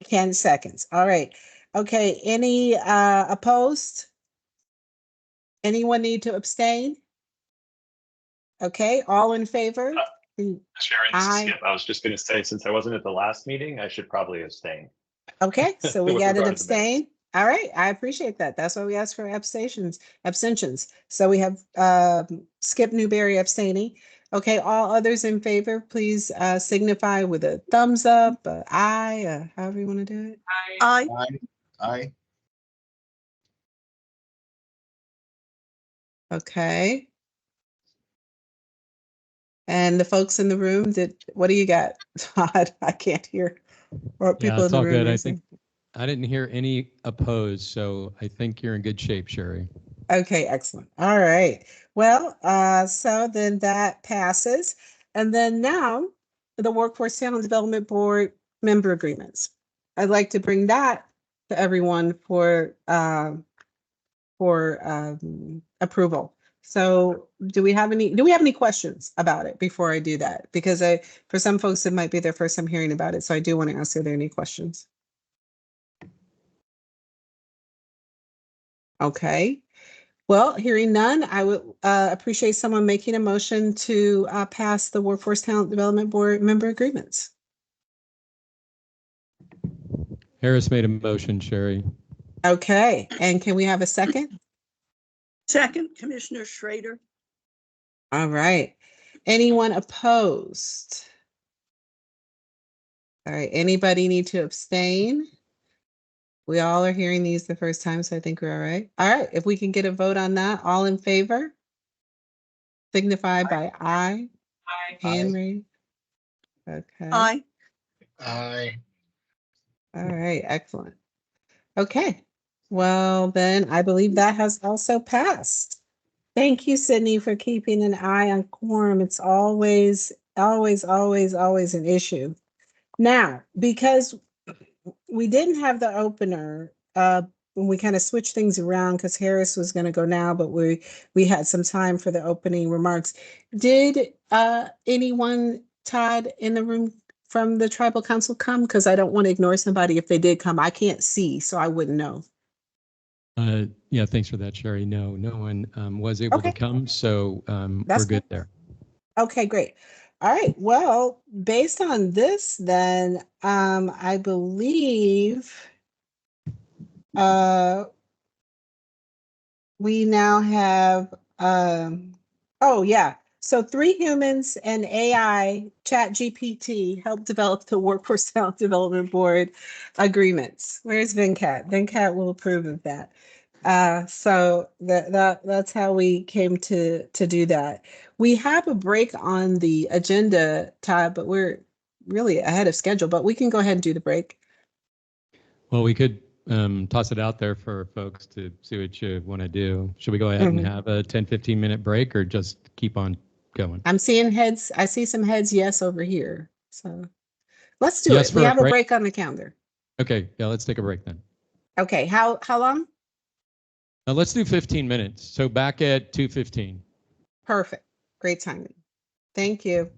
Ken seconds. All right. Okay, any opposed? Anyone need to abstain? Okay, all in favor? Sharon, Aye. I was just going to say, since I wasn't at the last meeting, I should probably abstain. Okay, so we With got an regard to the minutes. abstain. All right, I appreciate that. That's why we asked for abstentions. So we have Skip Newberry abstaining. Okay, all others in favor, please signify with a thumbs up, aye, however you want to do it. Aye. Aye. Okay. And the folks in the room, what do you got, Todd? I can't hear what Yeah, people in it's the all room good. are I saying. think I didn't hear any opposed, so I think you're in good shape, Sherry. Okay, excellent. All right. Well, so then that passes. And then now the Workforce Talent Development Board member agreements. I'd like to bring that to everyone for approval. So do we have any questions about it before I do that? Because for some folks, it might be their first time hearing about it. So I do want to ask, are there any questions? Okay. Well, hearing none, I would appreciate someone making a motion to pass the Workforce Talent Development Board member agreements. Harris made a motion, Sherry. Okay, and can we have a second? Second, Commissioner Schrader. All right. Anyone opposed? All right, anybody need to abstain? We all are hearing these the first time, so I think we're all right. All right, if we can get a vote on that, all in favor? Signify by aye. Hand raised. Okay. Aye. Aye. All right, excellent. Okay, well then I believe that has also passed. Thank you, Sydney, for keeping an eye on quorum. It's always an issue. Now, because we didn't have the opener, when we kind of switched things around because Harris was going to go now, but we had some time for the opening remarks. Did anyone, Todd, in the room from the tribal council come? Because I don't want to ignore somebody if they did come. I can't see, so I wouldn't know. Yeah, thanks for that, Sherry. No one was able to come, so we're good there. Okay, great. All right. Well, based on this, then I believe We now have, oh yeah. So 3 humans and AI ChatGPT helped develop the Workforce Talent Development Board agreements. Where's Venkat? Venkat will approve of that. So that's how we came to do that. We have a break on the agenda, Todd, but we're really ahead of schedule, but we can go ahead and do the break. Well, we could toss it out there for folks to see what you want to do. Should we go ahead and have a 10, 15-minute break or just keep on going? I'm seeing heads. I see some heads yes over here. So let's do Yes it. We for a have a break? break on the calendar. Okay, yeah, let's take a break then. Okay, how long? Now let's do 15 minutes. So back at 2:15. Perfect. Great timing. Thank you.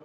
I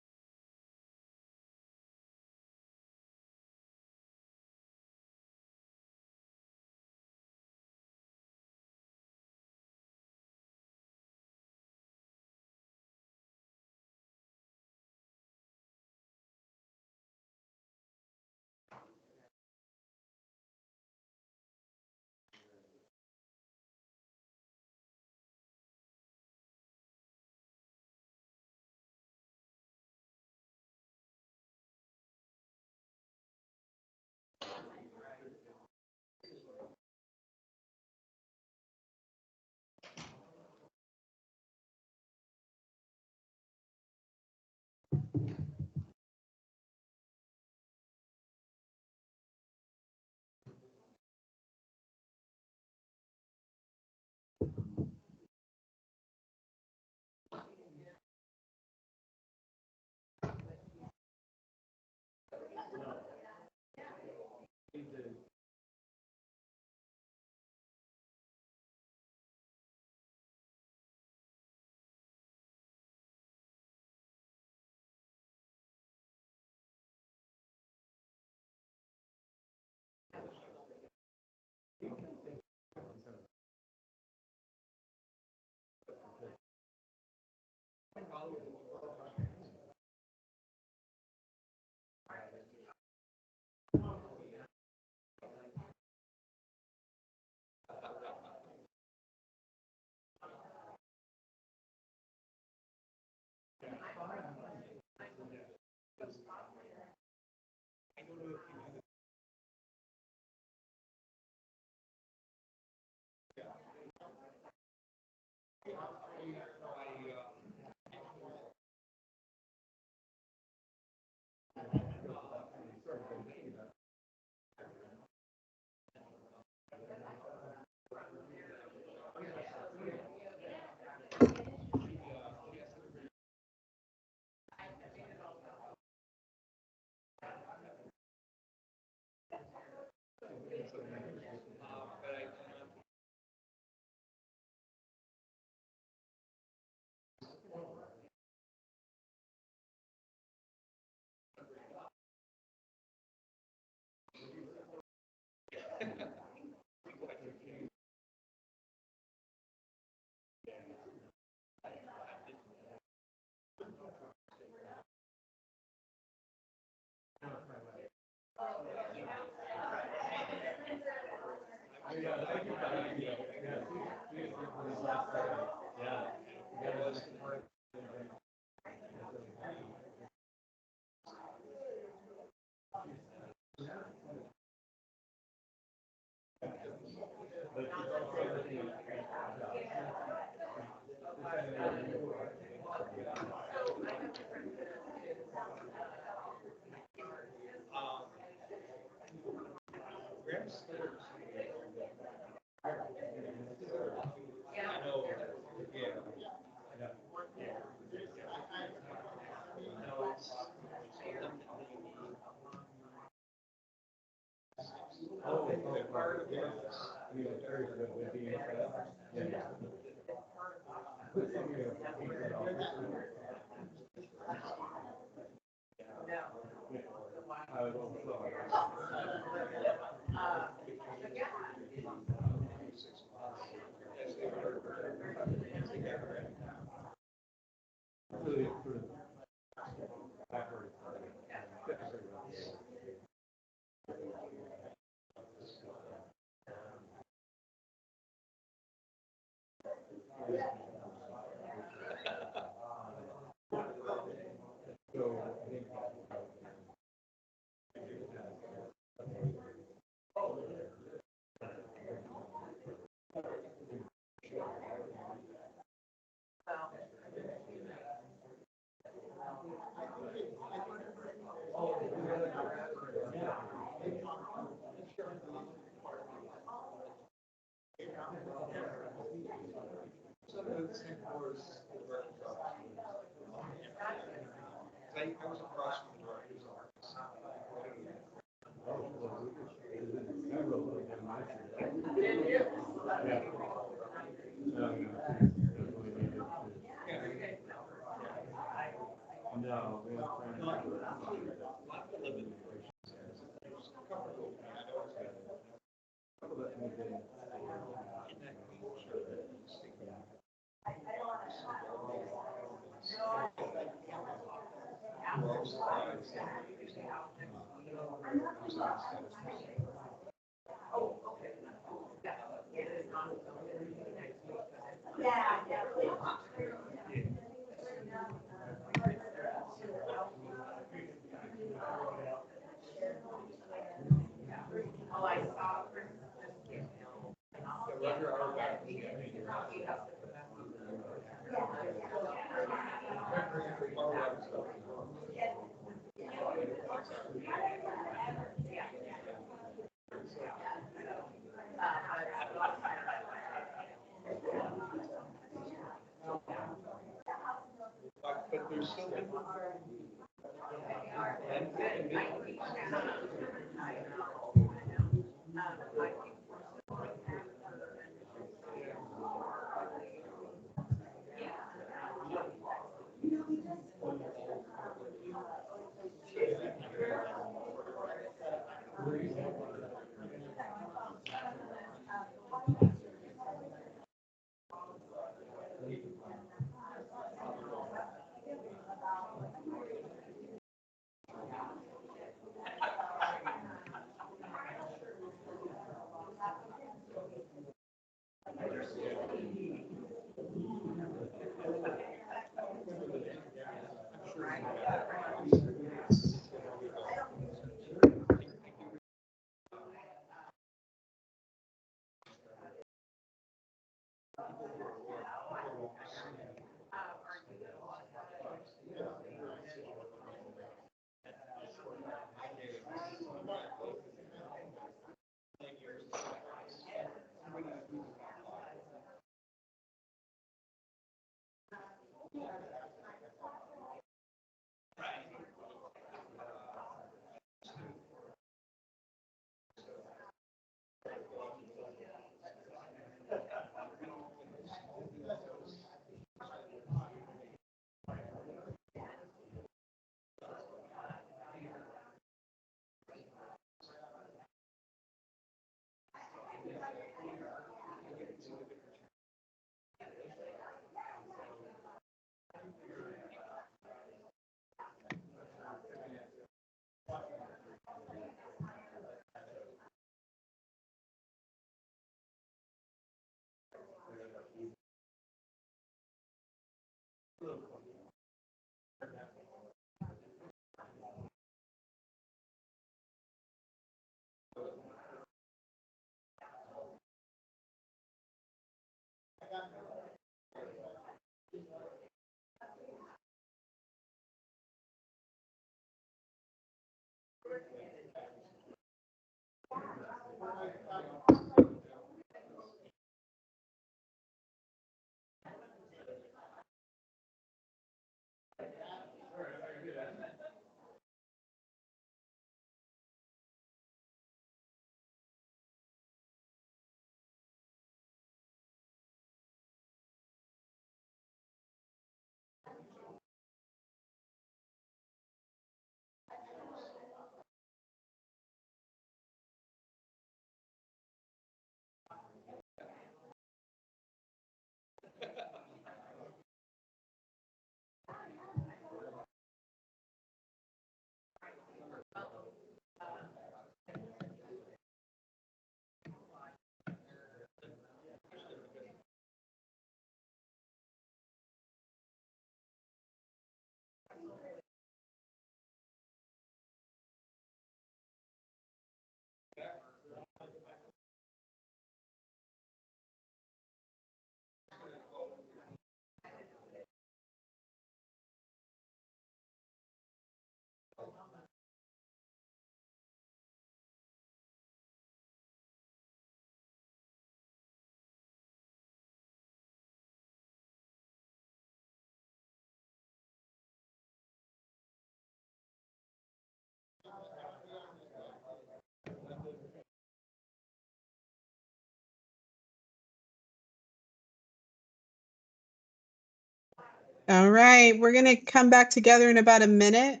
All right, we're going to come back together in about a minute.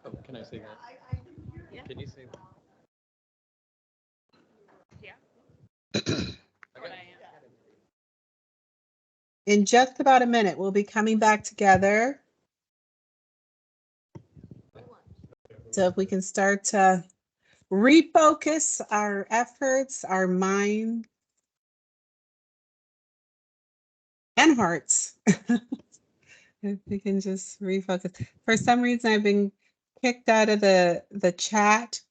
Oh, can I say that? Can you say that? In just about a minute, we'll be coming back together. So if we can start to refocus our efforts, our mind, and hearts. If we can just refocus. For some reason, I've been kicked out of the chat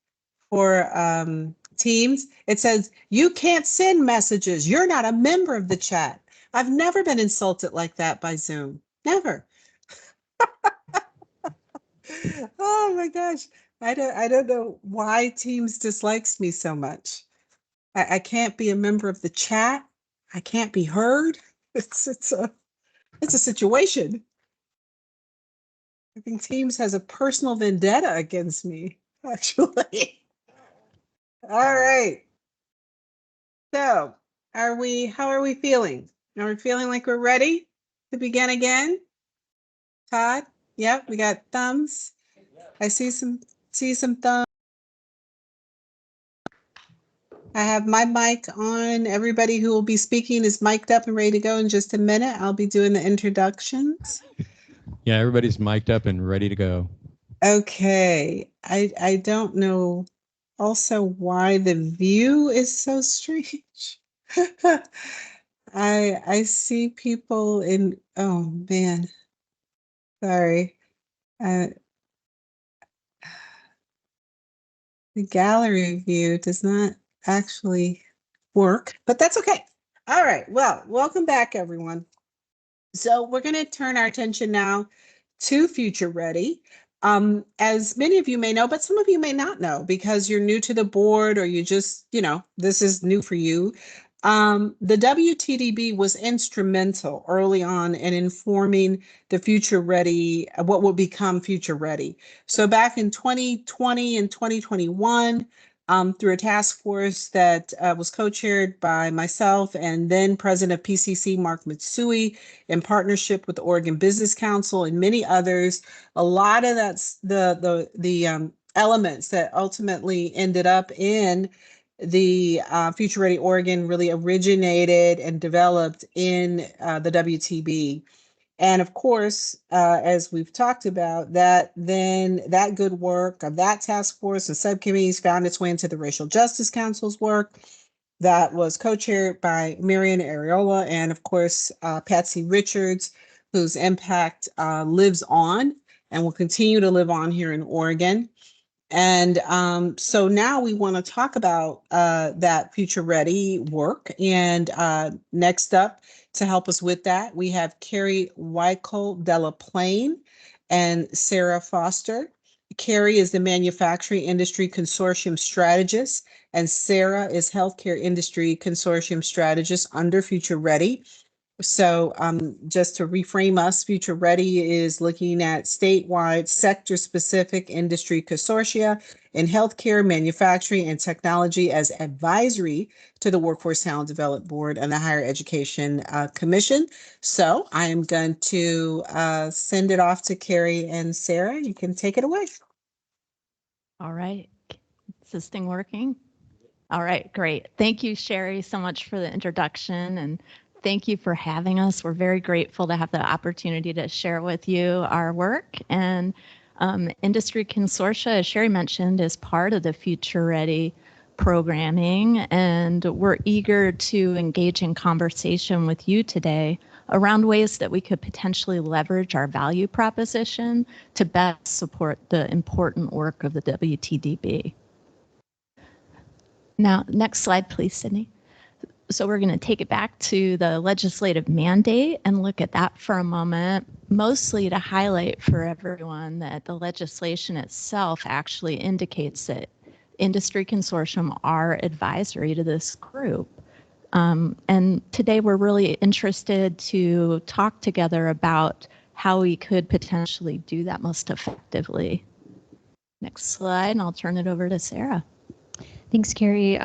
for Teams. It says, you can't send messages. You're not a member of the chat. I've never been insulted like that by Zoom. Never. Oh my gosh. I don't know why Teams dislikes me so much. I can't be a member of the chat. I can't be heard. It's a situation. I think Teams has a personal vendetta against me, actually. All right. So, how are we feeling? Are we feeling like we're ready to begin again? Todd? Yep, we got thumbs. I see some thumbs. I have my mic on. Everybody who will be speaking is mic'd up and ready to go in just a minute. I'll be doing the introductions. Yeah, everybody's mic'd up and ready to go. Okay. I don't know also why the view is so strange. I see people in, oh man, sorry. The gallery view does not actually work, but that's okay. All right, well, welcome back, everyone. So we're going to turn our attention now to Future Ready. As many of you may know, but some of you may not know because you're new to the board or you just, this is new for you. The WTDB was instrumental early on in informing the Future Ready, what will become Future Ready. So back in 2020 and 2021, through a task force that was co-chaired by myself and then president of PCC, Mark Mitsui, in partnership with the Oregon Business Council and many others. A lot of that's the elements that ultimately ended up in the Future Ready Oregon really originated and developed in the WTB. And of course, as we've talked about, that good work of that task force and subcommittees found its way into the Racial Justice Council's work that was co-chaired by Marian Ariola and of course, Patsy Richards, whose impact lives on and will continue to live on here in Oregon. And so now we want to talk about that Future Ready work. And next up to help us with that, we have Carrie Weichel Delaplane and Sarah Foster. Carrie is the Manufacturing Industry Consortium Strategist, and Sarah is Healthcare Industry Consortium Strategist under Future Ready. So just to reframe us, Future Ready is looking at statewide sector-specific industry consortia in healthcare, manufacturing, and technology as advisory to the Workforce Talent Development Board and the Higher Education Commission. So I am going to send it off to Carrie and Sarah. You can take it away. All right. Is this thing working? All right, great. Thank you, Sherry, so much for the introduction, and thank you for having us. We're very grateful to have the opportunity to share with you our work. And Industry Consortia, as Sherry mentioned, is part of the Future Ready programming, and we're eager to engage in conversation with you today around ways that we could potentially leverage our value proposition to best support the important work of the WTDB. Now, next slide, please, Sydney. So we're going to take it back to the legislative mandate and look at that for a moment, mostly to highlight for everyone that the legislation itself actually indicates that industry consortium are advisory to this group. And today we're really interested to talk together about how we could potentially do that most effectively. Next slide, and I'll turn it over to Sarah. Thanks, Carrie.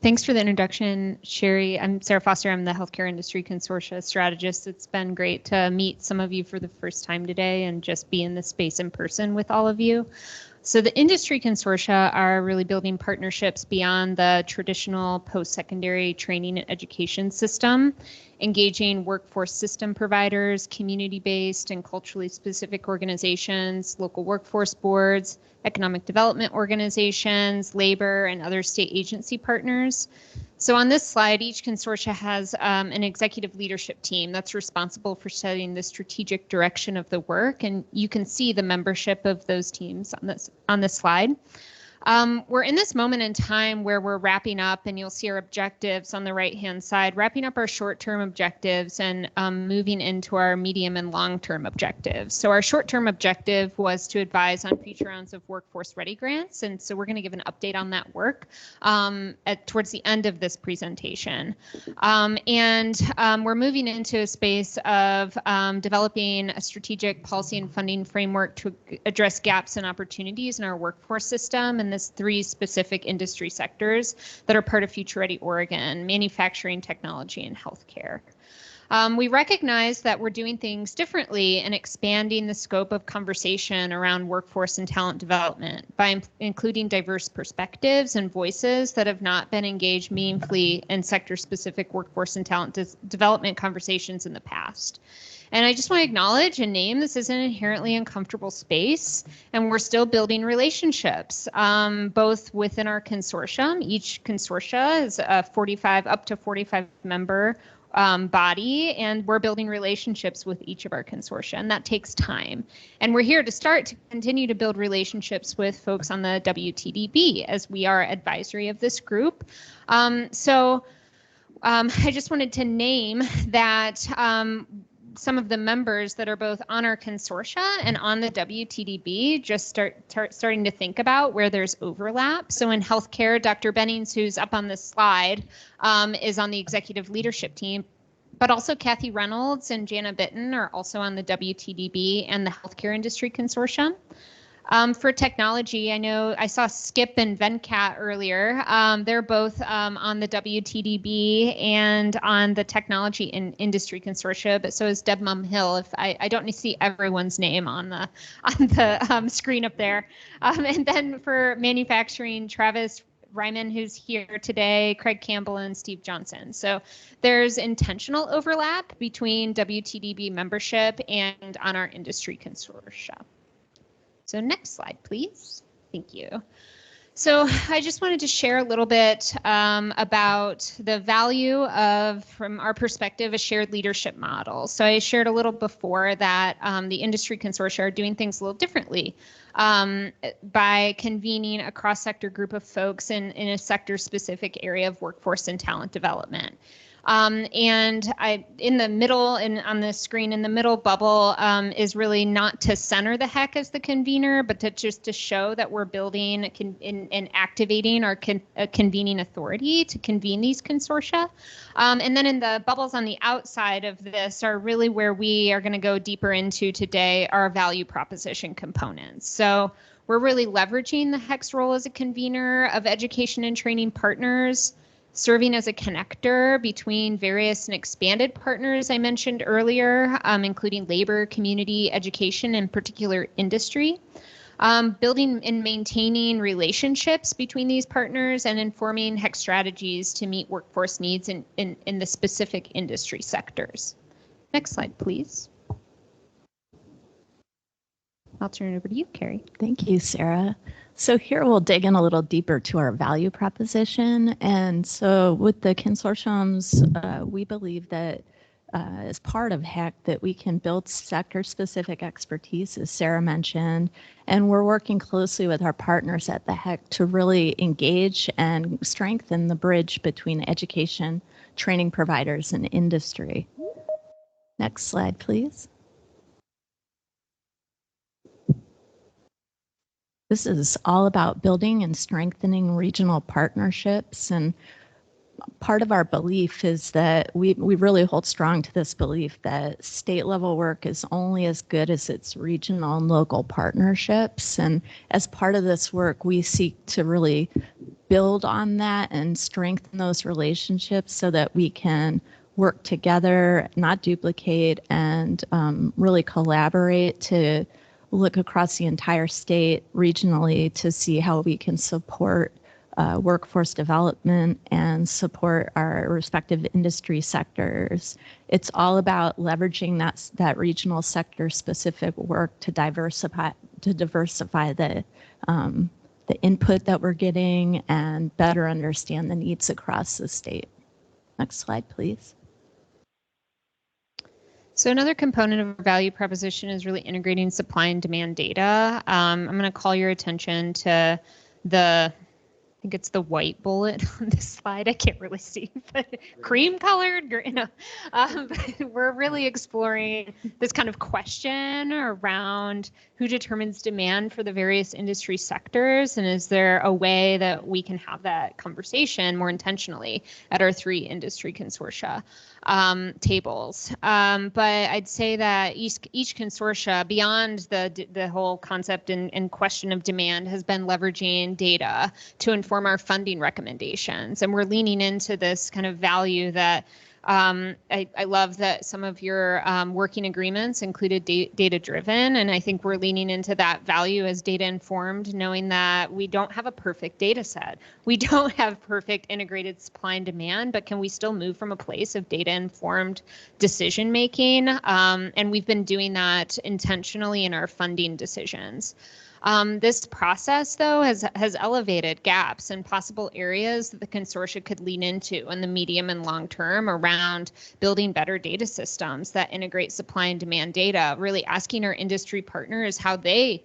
Thanks for the introduction, Sherry. I'm Sarah Foster. I'm the Healthcare Industry Consortia strategist. It's been great to meet some of you for the first time today and just be in this space in person with all of you. So the industry consortia are really building partnerships beyond the traditional post-secondary training and education system, engaging workforce system providers, community-based and culturally specific organizations, local workforce boards, economic development organizations, labor, and other state agency partners. So on this slide, each consortia has an executive leadership team that's responsible for setting the strategic direction of the work, and you can see the membership of those teams on this slide. We're in this moment in time where we're wrapping up, and you'll see our objectives on the right-hand side, wrapping up our short-term objectives and moving into our medium and long-term objectives. So our short-term objective was to advise on future rounds of Workforce Ready grants, and so we're going to give an update on that work towards the end of this presentation. We're moving into a space of developing a strategic policy and funding framework to address gaps and opportunities in our workforce system, and this 3 specific industry sectors that are part of Future Ready Oregon: manufacturing, technology, and healthcare. We recognize that we're doing things differently and expanding the scope of conversation around workforce and talent development by including diverse perspectives and voices that have not been engaged meaningfully in sector-specific workforce and talent development conversations in the past. And I just want to acknowledge and name this is an inherently uncomfortable space, and we're still building relationships, both within our consortium. Each consortia is a up to 45 member body, and we're building relationships with each of our consortia, and that takes time. And we're here to continue to build relationships with folks on the WTDB, as we are advisory of this group. I just wanted to name that some of the members that are both on our consortia and on the WTDB just starting to think about where there's overlap. So in healthcare, Dr. Bennings, who's up on this slide, is on the executive leadership team, but also Kathy Reynolds and Jana Bitten are also on the WTDB and the Healthcare Industry Consortium. For technology, I know I saw Skip and Venkat earlier. They're both on the WTDB and on the Technology and Industry Consortia, but so is Deb Mumhill. If I don't see everyone's name on the screen up there. And then for manufacturing, Travis Ryman, who's here today, Craig Campbell, and Steve Johnson. So there's intentional overlap between WTDB membership and on our industry consortia. So next slide, please. Thank you. So I just wanted to share a little bit about the value of, from our perspective, a shared leadership model. So I shared a little before that the industry consortia are doing things a little differently by convening a cross-sector group of folks in a sector-specific area of workforce and talent development. And in the middle, and on the screen in the middle bubble is really not to center the HEC as the convener, but to show that we're building and activating our convening authority to convene these consortia. And then in the bubbles on the outside of this are really where we are going to go deeper into today, our value proposition components. So we're really leveraging the HEC's role as a convener of education and training partners, serving as a connector between various and expanded partners I mentioned earlier, including labor, community, education, and particular industry. Building and maintaining relationships between these partners and informing HEC strategies to meet workforce needs in the specific industry sectors. Next slide, please. I'll turn it over to you, Carrie. Thank you, Sarah. So here we'll dig in a little deeper to our value proposition. And so with the consortiums, we believe that as part of HEC that we can build sector-specific expertise, as Sarah mentioned, and we're working closely with our partners at the HEC to really engage and strengthen the bridge between education, training providers, and industry. Next slide, please. This is all about building and strengthening regional partnerships. And part of our belief is that we really hold strong to this belief that state level work is only as good as its regional and local partnerships. And as part of this work, we seek to really build on that and strengthen those relationships so that we can work together, not duplicate, and really collaborate to look across the entire state regionally to see how we can support workforce development and support our respective industry sectors. It's all about leveraging that regional sector specific work to diversify the input that we're getting and better understand the needs across the state. Next slide, please. So another component of our value proposition is really integrating supply and demand data. I'm going to call your attention to I think it's the white bullet on this slide. I can't really see, but cream colored, but we're really exploring this kind of question around who determines demand for the various industry sectors, and is there a way that we can have that conversation more intentionally at our 3 industry consortia tables. But I'd say that each consortia, beyond the whole concept and question of demand, has been leveraging data to inform our funding recommendations. And we're leaning into this kind of value that I love that some of your working agreements included data driven, and I think we're leaning into that value as data informed, knowing that we don't have a perfect data set. We don't have perfect integrated supply and demand, but can we still move from a place of data informed decision making? And we've been doing that intentionally in our funding decisions. This process, though, has elevated gaps and possible areas that the consortia could lean into in the medium and long term around building better data systems that integrate supply and demand data, really asking our industry partners how they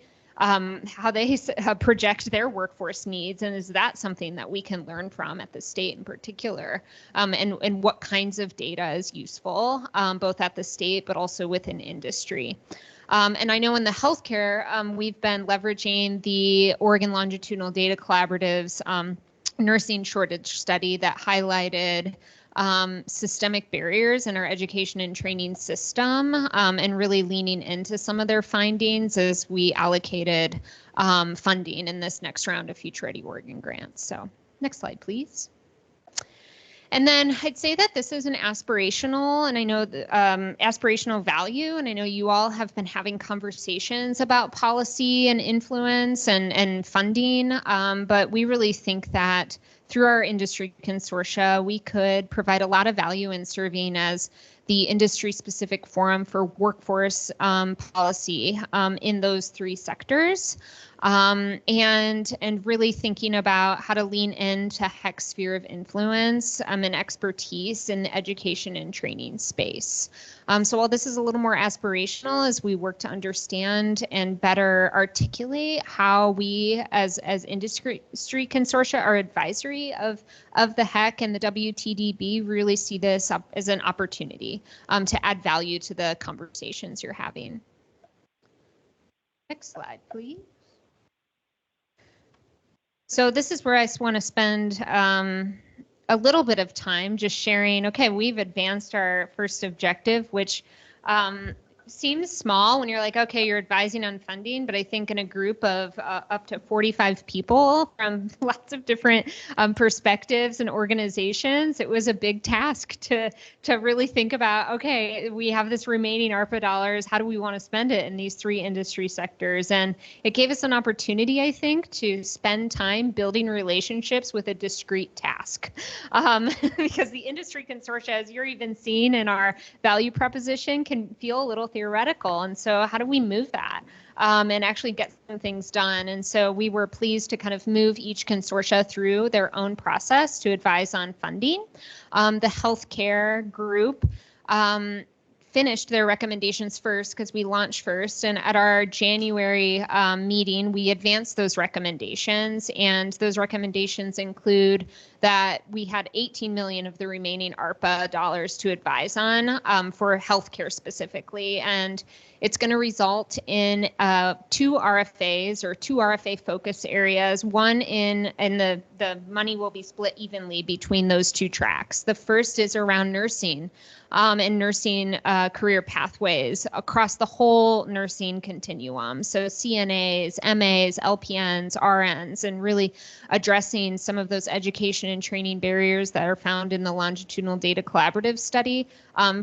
project their workforce needs, and is that something that we can learn from at the state in particular, and what kinds of data is useful, both at the state but also within industry. And I know in the healthcare, we've been leveraging the Oregon Longitudinal Data Collaborative's nursing shortage study that highlighted systemic barriers in our education and training system, and really leaning into some of their findings as we allocated funding in this next round of Future Ready Oregon grants. So next slide, please. And then I'd say that this is an aspirational, and I know aspirational value, and I know you all have been having conversations about policy and influence and funding, but we really think that through our industry consortia, we could provide a lot of value in serving as the industry-specific forum for workforce policy in those 3 sectors, and really thinking about how to lean into HEC's sphere of influence and expertise in the education and training space. So while this is a little more aspirational, as we work to understand and better articulate how we as industry consortia, our advisory of the HEC and the WTDB, really see this as an opportunity to add value to the conversations you're having. Next slide, please. So this is where I want to spend a little bit of time just sharing, okay, we've advanced our first objective, which seems small when you're like, okay, you're advising on funding, but I think in a group of up to 45 people from lots of different perspectives and organizations, it was a big task to really think about, okay, we have this remaining ARPA dollars, how do we want to spend it in these 3 industry sectors? And it gave us an opportunity, I think, to spend time building relationships with a discrete task. Because the industry consortia, as you're even seeing in our value proposition, can feel a little theoretical. And so how do we move that and actually get some things done? And so we were pleased to kind of move each consortia through their own process to advise on funding. The healthcare group finished their recommendations first because we launched first. And at our January meeting, we advanced those recommendations. And those recommendations include that we had 18 million of the remaining ARPA dollars to advise on for healthcare specifically. And it's going to result in 2 RFAs or 2 RFA focus areas. One and the money will be split evenly between those 2 tracks. The first is around nursing and nursing career pathways across the whole nursing continuum. So CNAs, MAs, LPNs, RNs, and really addressing some of those education and training barriers that are found in the Longitudinal Data Collaborative study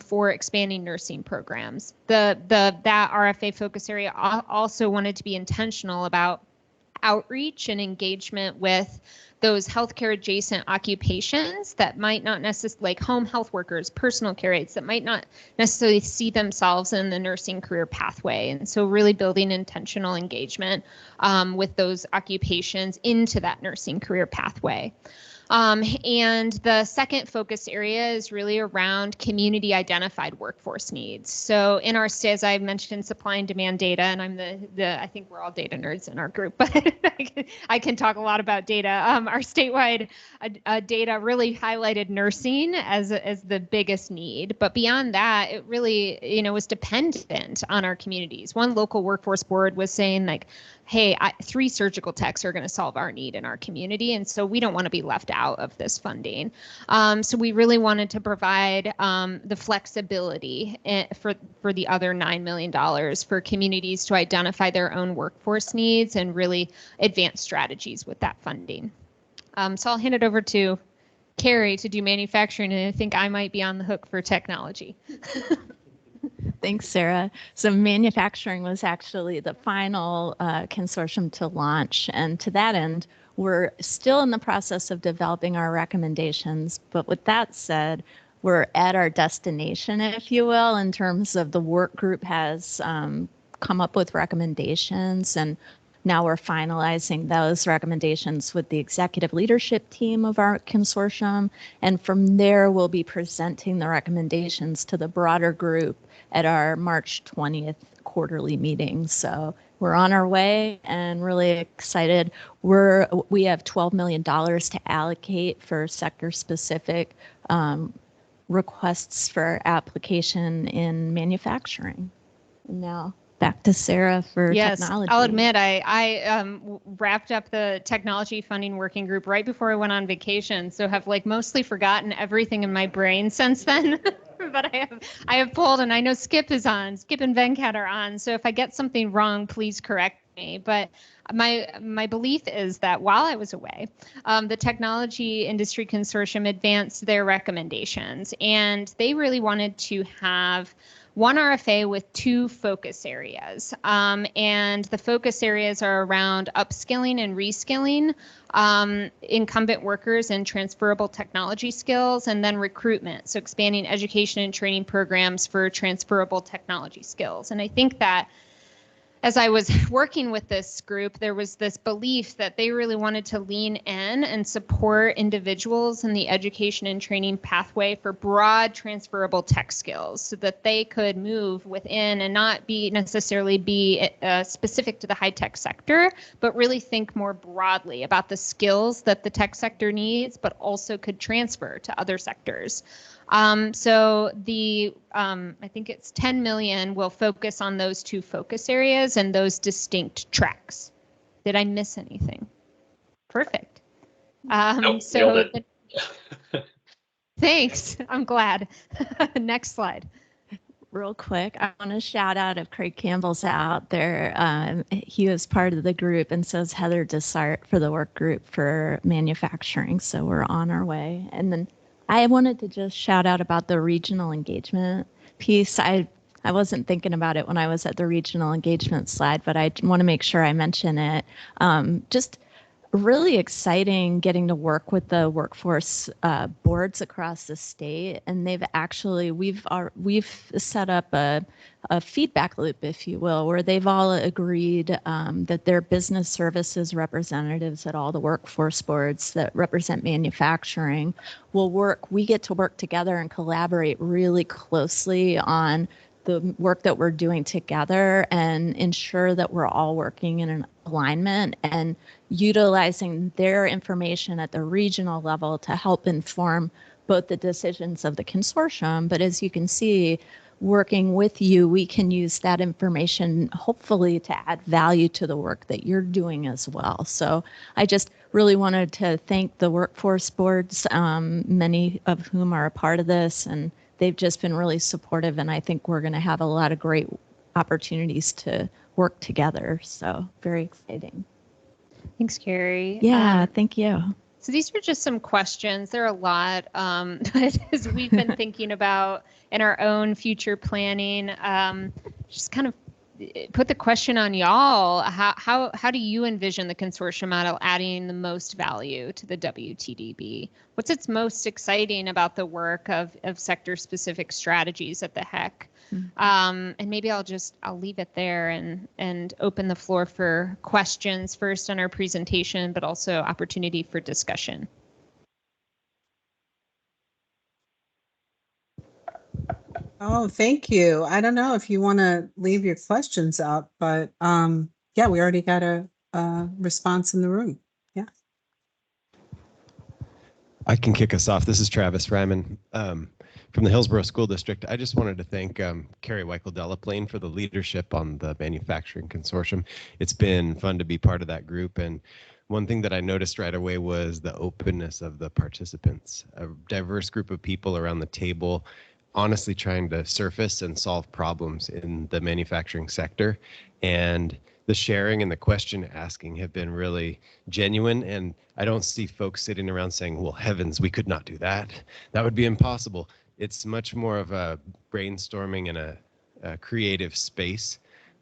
for expanding nursing programs. That RFA focus area also wanted to be intentional about outreach and engagement with those healthcare adjacent occupations that might not necessarily, like home health workers, personal care aides, that might not necessarily see themselves in the nursing career pathway. And so really building intentional engagement with those occupations into that nursing career pathway. And the second focus area is really around community identified workforce needs. So in our state, as I mentioned, supply and demand data, and I'm I think we're all data nerds in our group, but I can talk a lot about data. Our statewide data really highlighted nursing as the biggest need. But beyond that, it really, was dependent on our communities. One local workforce board was saying like, hey, 3 surgical techs are going to solve our need in our community. And so we don't want to be left out of this funding. So we really wanted to provide the flexibility for the other $9 million for communities to identify their own workforce needs and really advance strategies with that funding. So I'll hand it over to Carrie to do manufacturing, and I think I might be on the hook for technology. Thanks, Sarah. So manufacturing was actually the final consortium to launch. And to that end, we're still in the process of developing our recommendations. But with that said, we're at our destination, if you will, in terms of the work group has come up with recommendations. And now we're finalizing those recommendations with the executive leadership team of our consortium. And from there, we'll be presenting the recommendations to the broader group at our March 20th quarterly meeting. So we're on our way and really excited. We have $12 million to allocate for sector-specific requests for application in manufacturing. Now back to Sarah for technology. I'll admit I wrapped up the technology funding working group right before I went on vacation, so have mostly forgotten everything in my brain since then. But I have pulled, and I know Skip is on. Skip and Venkat are on. So if I get something wrong, please correct me. But my belief is that while I was away, the Technology Industry Consortium advanced their recommendations, and they really wanted to have one RFA with 2 focus areas. And the focus areas are around upskilling and reskilling incumbent workers and transferable technology skills, and then recruitment. So expanding education and training programs for transferable technology skills. And I think that as I was working with this group, there was this belief that they really wanted to lean in and support individuals in the education and training pathway for broad transferable tech skills so that they could move within and not necessarily be specific to the high tech sector, but really think more broadly about the skills that the tech sector needs, but also could transfer to other sectors. So I think it's 10 million will focus on those 2 focus areas and those distinct tracks. Did I miss anything? Perfect. Nope, so thanks. I'm glad. Next slide. Real quick, I want to shout out if Craig Campbell's out there. He was part of the group, and so is Heather Desart for the work group for manufacturing. So we're on our way. And then I wanted to just shout out about the regional engagement piece. I wasn't thinking about it when I was at the regional engagement slide, but I want to make sure I mention it. Just really exciting getting to work with the workforce boards across the state, and we've set up a feedback loop, if you will, where they've all agreed that their business services representatives at all the workforce boards that represent manufacturing we get to work together and collaborate really closely on the work that we're doing together and ensure that we're all working in an alignment and utilizing their information at the regional level to help inform both the decisions of the consortium. But as you can see, working with you, we can use that information hopefully to add value to the work that you're doing as well. So I just really wanted to thank the workforce boards, many of whom are a part of this, and they've just been really supportive, and I think we're going to have a lot of great opportunities to work together. So very exciting. Thanks, Carrie. Yeah, thank you. So these were just some questions. There are a lot as we've been thinking about in our own future planning. Just kind of put the question on y'all. How do you envision the consortium model adding the most value to the WTDB? What's its most exciting about the work of sector-specific strategies at the HEC? And maybe I'll leave it there and open the floor for questions first on our presentation, but also opportunity for discussion. Oh, thank you. I don't know if you want to leave your questions up, but yeah, we already got a response in the room. Yeah. I can kick us off. This is Travis Ryman from the Hillsborough School District. I just wanted to thank Carrie Weichel-Delaplane for the leadership on the manufacturing consortium. It's been fun to be part of that group. And one thing that I noticed right away was the openness of the participants, a diverse group of people around the table, honestly trying to surface and solve problems in the manufacturing sector. And the sharing and the question asking have been really genuine. And I don't see folks sitting around saying, well, heavens, we could not do that. That would be impossible. It's much more of a brainstorming and a creative space.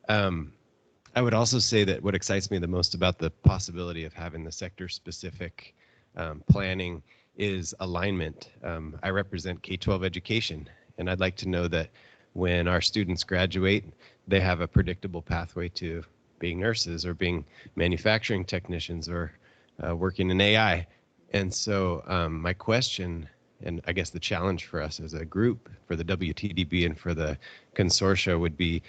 I would also say that what excites me the most about the possibility of having the sector-specific planning is alignment. I represent K-12 education, and I'd like to know that when our students graduate, they have a predictable pathway to being nurses or being manufacturing technicians or working in AI. And so my question, and I guess the challenge for us as a group, for the WTDB and for the consortia would be,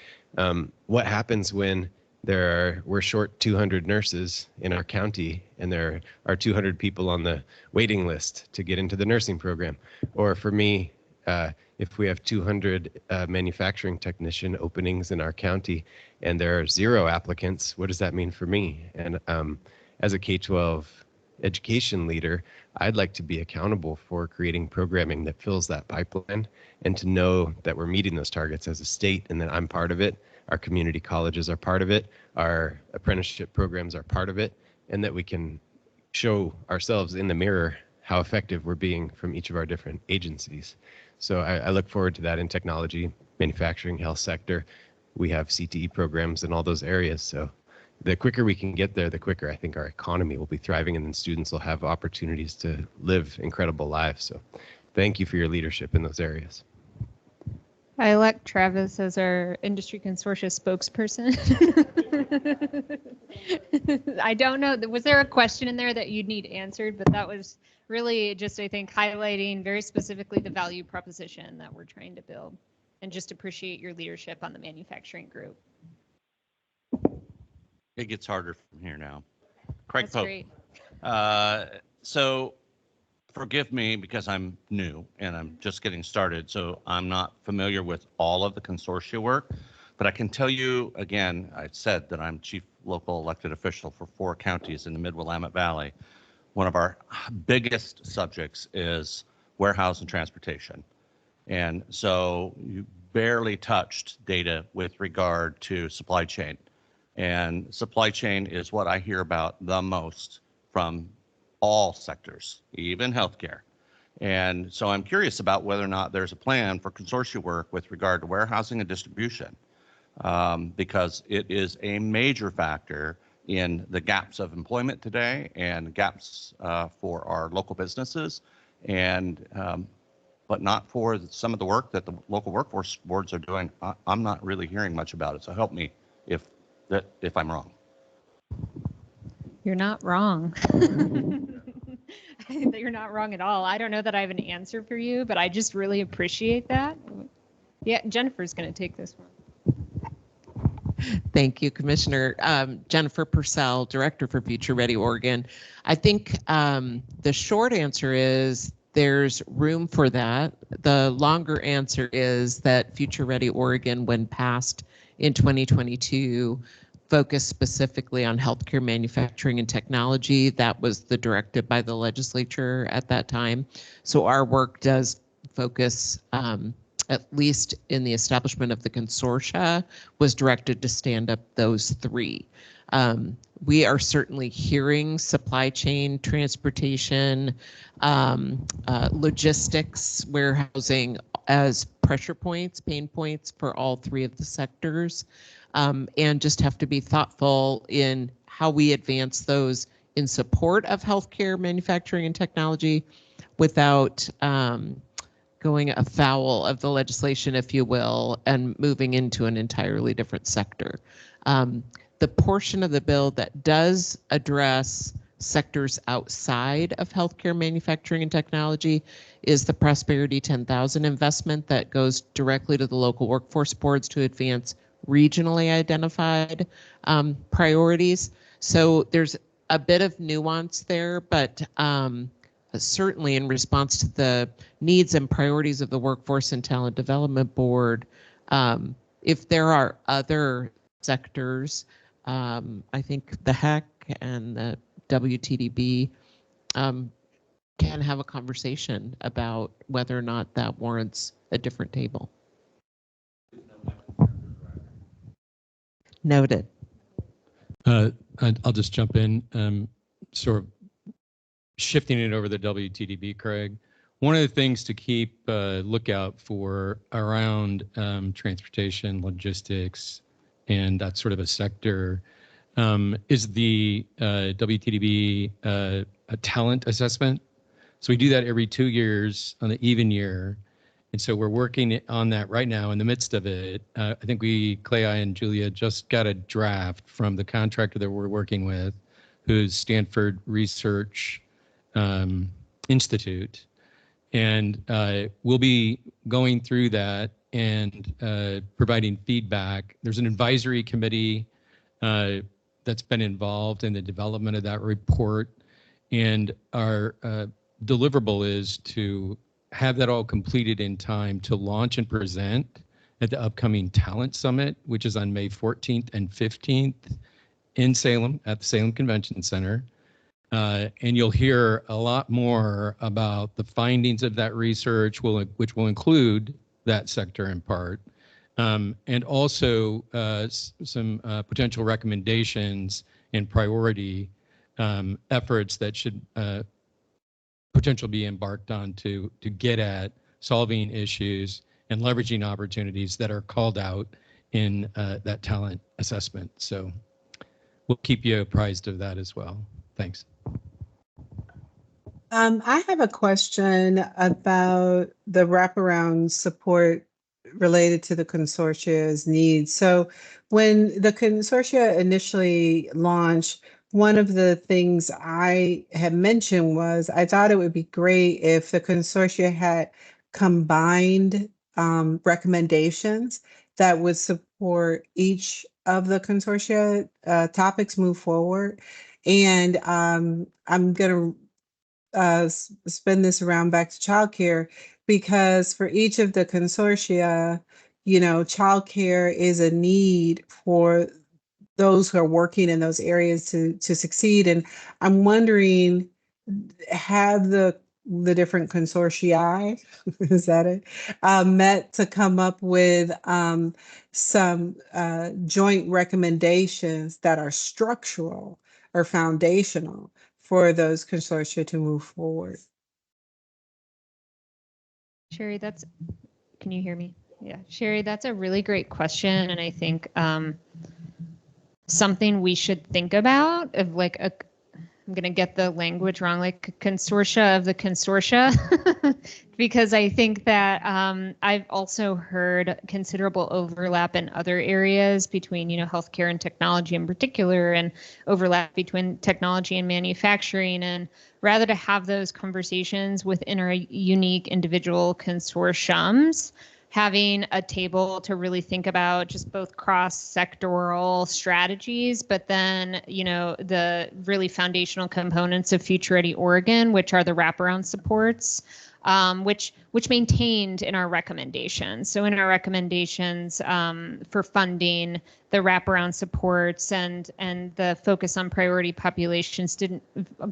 what happens when we're short 200 nurses in our county and there are 200 people on the waiting list to get into the nursing program? Or for me, if we have 200 manufacturing technician openings in our county and there are 0 applicants, what does that mean for me? And as a K-12 education leader, I'd like to be accountable for creating programming that fills that pipeline and to know that we're meeting those targets as a state and that I'm part of it. Our community colleges are part of it. Our apprenticeship programs are part of it, and that we can show ourselves in the mirror how effective we're being from each of our different agencies. So I look forward to that in technology, manufacturing, health sector. We have CTE programs in all those areas. So the quicker we can get there, the quicker I think our economy will be thriving and then students will have opportunities to live incredible lives. So thank you for your leadership in those areas. I elect Travis as our industry consortia spokesperson. I don't know, was there a question in there that you'd need answered? But that was really just, I think, highlighting very specifically the value proposition that we're trying to build, and just appreciate your leadership on the manufacturing group. It gets harder from here now. Craig Pope. Great. So forgive me because I'm new and I'm just getting started, so I'm not familiar with all of the consortia work, but I can tell you, again, I said that I'm chief local elected official for 4 counties in the Mid-Willamette Valley. One of our biggest subjects is warehouse and transportation. And so you barely touched data with regard to supply chain. And supply chain is what I hear about the most from all sectors, even healthcare. And so I'm curious about whether or not there's a plan for consortia work with regard to warehousing and distribution, because it is a major factor in the gaps of employment today and gaps for our local businesses, and but not for some of the work that the local workforce boards are doing. I'm not really hearing much about it. So help me if I'm wrong. You're not wrong. You're not wrong at all. I don't know that I have an answer for you, but I just really appreciate that. Yeah, Jennifer's going to take this one. Thank you, Commissioner. Jennifer Purcell, Director for Future Ready Oregon. I think the short answer is there's room for that. The longer answer is that Future Ready Oregon, when passed in 2022, focused specifically on healthcare manufacturing and technology. That was the directive by the legislature at that time. So our work does focus, at least in the establishment of the consortia, was directed to stand up those three. We are certainly hearing supply chain, transportation, logistics, warehousing as pressure points, pain points for all three of the sectors, and just have to be thoughtful in how we advance those in support of healthcare, manufacturing, and technology without going afoul of the legislation, if you will, and moving into an entirely different sector. The portion of the bill that does address sectors outside of healthcare, manufacturing, and technology is the Prosperity 10,000 investment that goes directly to the local workforce boards to advance regionally identified priorities. So there's a bit of nuance there, but certainly in response to the needs and priorities of the Workforce and Talent Development Board, if there are other sectors, I think the HEC and the WTDB can have a conversation about whether or not that warrants a different table. Noted. I'll just jump in, sort of shifting it over to WTDB, Craig. One of the things to keep lookout for around transportation, logistics, and that sort of a sector is the WTDB a talent assessment. So we do that every 2 years on the even year. And so we're working on that right now in the midst of it. I think Clay, I, and Julia just got a draft from the contractor that we're working with, who's Stanford Research Institute. And we'll be going through that and providing feedback. There's an advisory committee that's been involved in the development of that report. And our deliverable is to have that all completed in time to launch and present at the upcoming Talent Summit, which is on May 14th and 15th in Salem at the Salem Convention Center. And you'll hear a lot more about the findings of that research, which will include that sector in part, and also some potential recommendations and priority efforts that should potentially be embarked on to get at solving issues and leveraging opportunities that are called out in that talent assessment. So we'll keep you apprised of that as well. Thanks. I have a question about the wraparound support related to the consortia's needs. So when the consortia initially launched, one of the things I had mentioned was I thought it would be great if the consortia had combined recommendations that would support each of the consortia topics move forward. And I'm going to spin this around back to childcare, because for each of the consortia, you know, childcare is a need for those who are working in those areas to succeed. And I'm wondering, have the different consortia, is that it, met to come up with some joint recommendations that are structural or foundational for those consortia to move forward? Sherry, can you hear me? Yeah, Sherry, that's a really great question. And I think something we should think about of like I'm going to get the language wrong, like a consortia of the consortia, because I think that I've also heard considerable overlap in other areas between, healthcare and technology in particular, and overlap between technology and manufacturing. And rather to have those conversations within our unique individual consortiums, having a table to really think about just both cross-sectoral strategies, but then, the really foundational components of Future Ready Oregon, which are the wraparound supports, which maintained in our recommendations. So in our recommendations for funding, the wraparound supports and the focus on priority populations didn't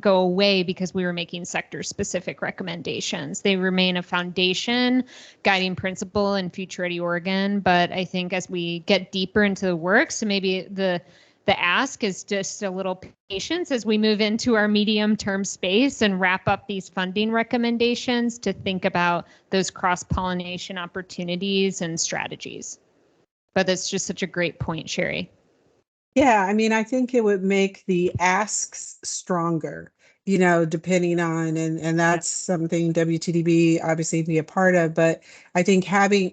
go away because we were making sector-specific recommendations. They remain a foundation, guiding principle in Future Ready Oregon. But I think as we get deeper into the work, so maybe the ask is just a little patience as we move into our medium-term space and wrap up these funding recommendations to think about those cross-pollination opportunities and strategies. But that's just such a great point, Sherry. Yeah, I mean, I think it would make the asks stronger, depending on, and that's something WTDB obviously be a part of, but I think having,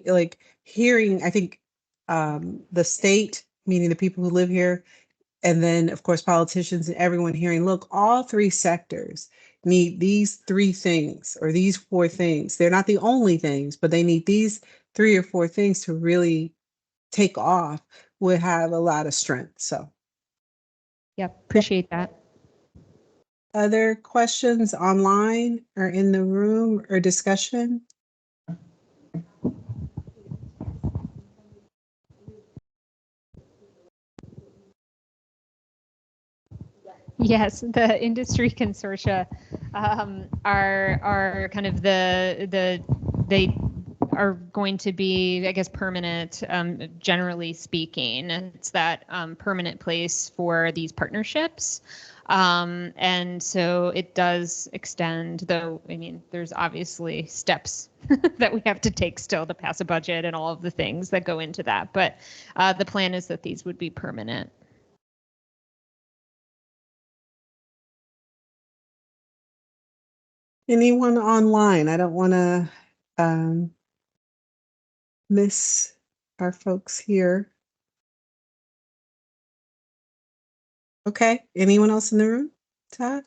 hearing, I think the state, meaning the people who live here, and then, of course, politicians and everyone hearing, look, all three sectors need these three things or these four things. They're not the only things, but they need these 3 or 4 things to really take off, would have a lot of strength. So, yep, appreciate that. Other questions online or in the room or discussion? Yes, the industry consortia are kind of they are going to be, I guess, permanent, generally speaking. It's that permanent place for these partnerships. And so it does extend, though, I mean, there's obviously steps that we have to take still to pass a budget and all of the things that go into that. But the plan is that these would be permanent. Anyone online? I don't want to miss our folks here. Okay, anyone else in the room? Todd?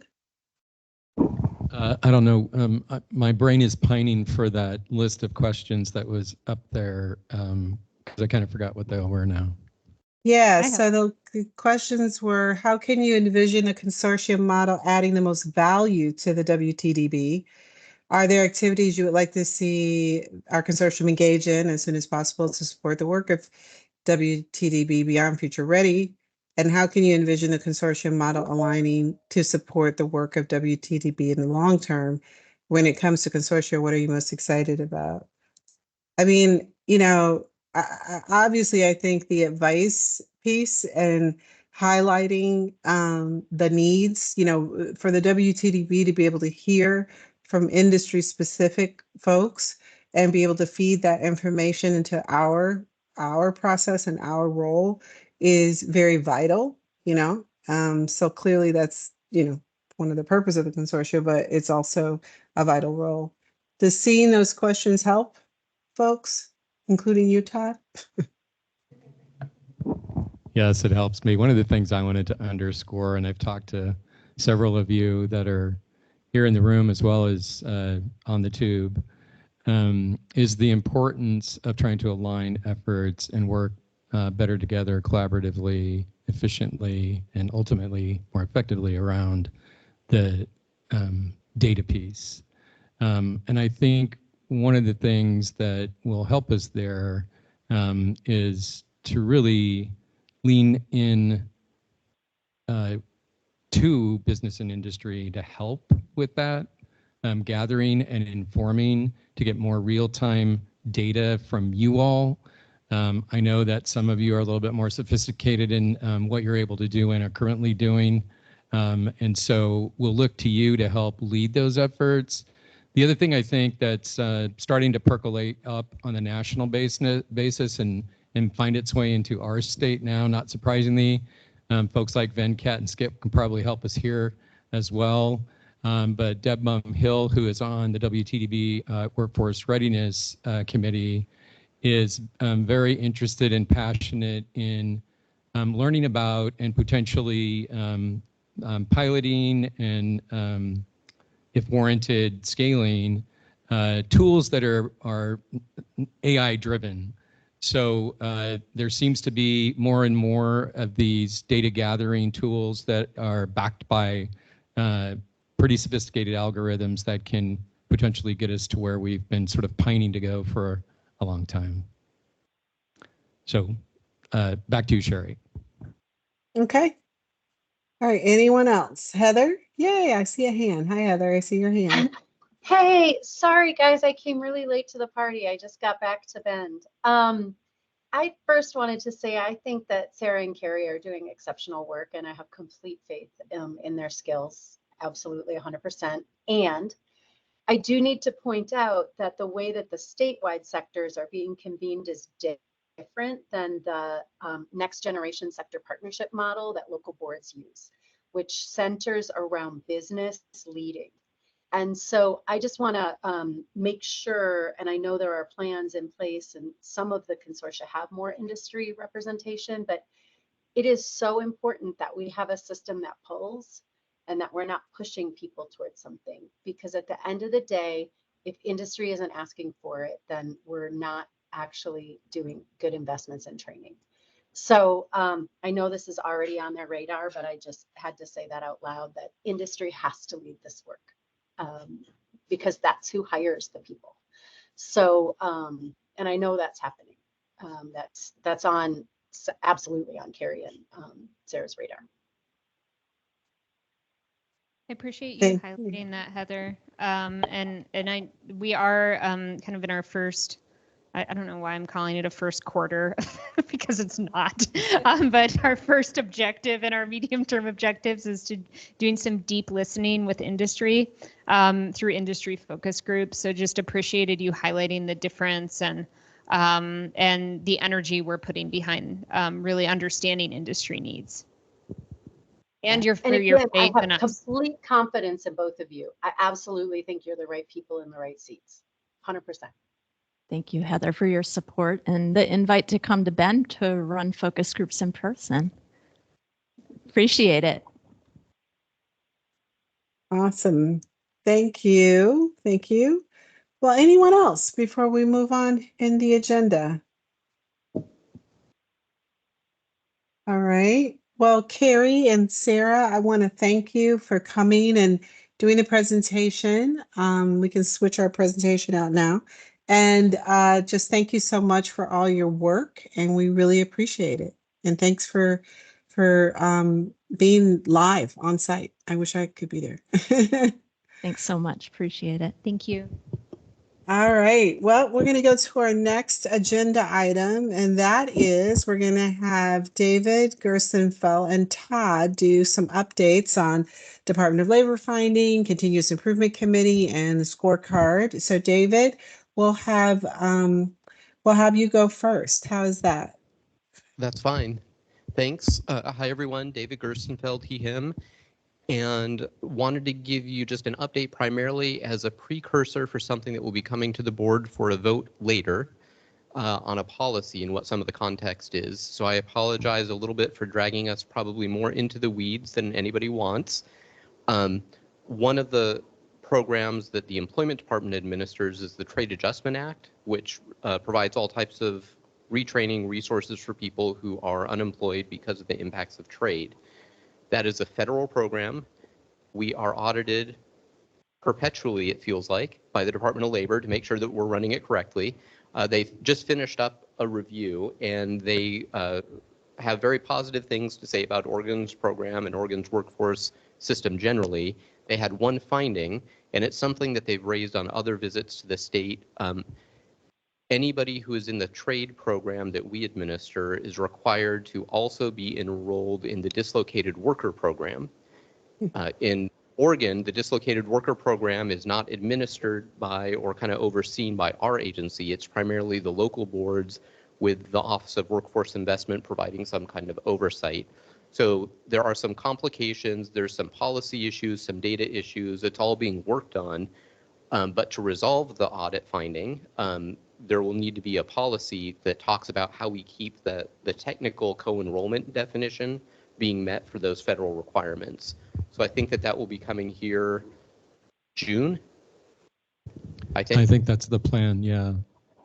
I don't know. My brain is pining for that list of questions that was up there because I kind of forgot what they all were now. Yeah, so the questions were, how can you envision a consortium model adding the most value to the WTDB? Are there activities you would like to see our consortium engage in as soon as possible to support the work of WTDB beyond Future Ready? And how can you envision the consortium model aligning to support the work of WTDB in the long term? When it comes to consortia, what are you most excited about? I mean, obviously, I think the advice piece and highlighting the needs, for the WTDB to be able to hear from industry specific folks and be able to feed that information into our process and our role is very vital, so clearly that's, one of the purpose of the consortia, but it's also a vital role. Does seeing those questions help folks, including you, Todd? Yes, it helps me. One of the things I wanted to underscore, and I've talked to several of you that are here in the room as well as on the tube, is the importance of trying to align efforts and work better together, collaboratively, efficiently, and ultimately more effectively around the data piece. And I think one of the things that will help us there is to really lean in to business and industry to help with that, gathering and informing to get more real-time data from you all. I know that some of you are a little bit more sophisticated in what you're able to do and are currently doing. And so we'll look to you to help lead those efforts. The other thing I think that's starting to percolate up on the national basis and find its way into our state now, not surprisingly, Folks like Venkat and Skip can probably help us here as well. But Deb Hill, who is on the WTDB Workforce Readiness Committee, is very interested and passionate in learning about and potentially piloting and, if warranted, scaling tools that are AI driven. So there seems to be more and more of these data gathering tools that are backed by pretty sophisticated algorithms that can potentially get us to where we've been sort of pining to go for a long time. So back to you, Sherry. Okay. All right. Anyone else? Heather? Yay, I see a hand. Hi, Heather. I see your hand. Hey, sorry guys, I came really late to the party. I just got back to Bend. I first wanted to say I think that Sarah and Carrie are doing exceptional work, and I have complete faith in their skills, absolutely 100%. And I do need to point out that the way that the statewide sectors are being convened is different than the next generation sector partnership model that local boards use, which centers around business leading. And so I just want to make sure, and I know there are plans in place and some of the consortia have more industry representation, but it is so important that we have a system that pulls and that we're not pushing people towards something, because at the end of the day, if industry isn't asking for it, then we're not actually doing good investments in training. So I know this is already on their radar, but I just had to say that out loud, that industry has to lead this work. Because that's who hires the people. So, and I know that's happening. That's on absolutely on Carrie and Sarah's radar. I appreciate you highlighting that, Heather. We are kind of in our first, I don't know why I'm calling it a first quarter because it's not, but our first objective and our medium-term objectives is to doing some deep listening with industry through industry focus groups. So just appreciated you highlighting the difference and the energy we're putting behind really understanding industry needs. And your faith I in have us. complete confidence in both of you. I absolutely think you're the right people in the right seats, 100%. Thank you, Heather, for your support and the invite to come to Bend to run focus groups in person. Appreciate it. Awesome. Thank you. Thank you. Well, anyone else before we move on in the agenda? All right. Well, Carrie and Sarah, I want to thank you for coming and doing the presentation. We can switch our presentation out now. And just thank you so much for all your work, and we really appreciate it. And thanks for being live on site. I wish I could be there. Thanks so much. Appreciate it. Thank you. All right. Well, we're going to go to our next agenda item, and that is we're going to have David Gerstenfeld and Todd do some updates on Department of Labor finding, Continuous Improvement Committee, and the scorecard. So, David, we'll have you go first. How is that? That's fine. Thanks. Hi, everyone. David Gerstenfeld, he, him. And wanted to give you just an update primarily as a precursor for something that will be coming to the board for a vote later on a policy and what some of the context is. So I apologize a little bit for dragging us probably more into the weeds than anybody wants. One of the programs that the Employment Department administers is the Trade Adjustment Act, which provides all types of retraining resources for people who are unemployed because of the impacts of trade. That is a federal program. We are audited perpetually, it feels like, by the Department of Labor to make sure that we're running it correctly. They've just finished up a review, and they have very positive things to say about Oregon's program and Oregon's workforce system generally. They had one finding, and it's something that they've raised on other visits to the state. Anybody who is in the trade program that we administer is required to also be enrolled in the dislocated worker program. In Oregon, the dislocated worker program is not administered by or kind of overseen by our agency. It's primarily the local boards with the Office of Workforce Investment providing some kind of oversight. So there are some complications, there's some policy issues, some data issues. It's all being worked on. But to resolve the audit finding, there will need to be a policy that talks about how we keep the technical co-enrollment definition being met for those federal requirements. So I think that will be coming here June, I think. I think that's the plan, yeah.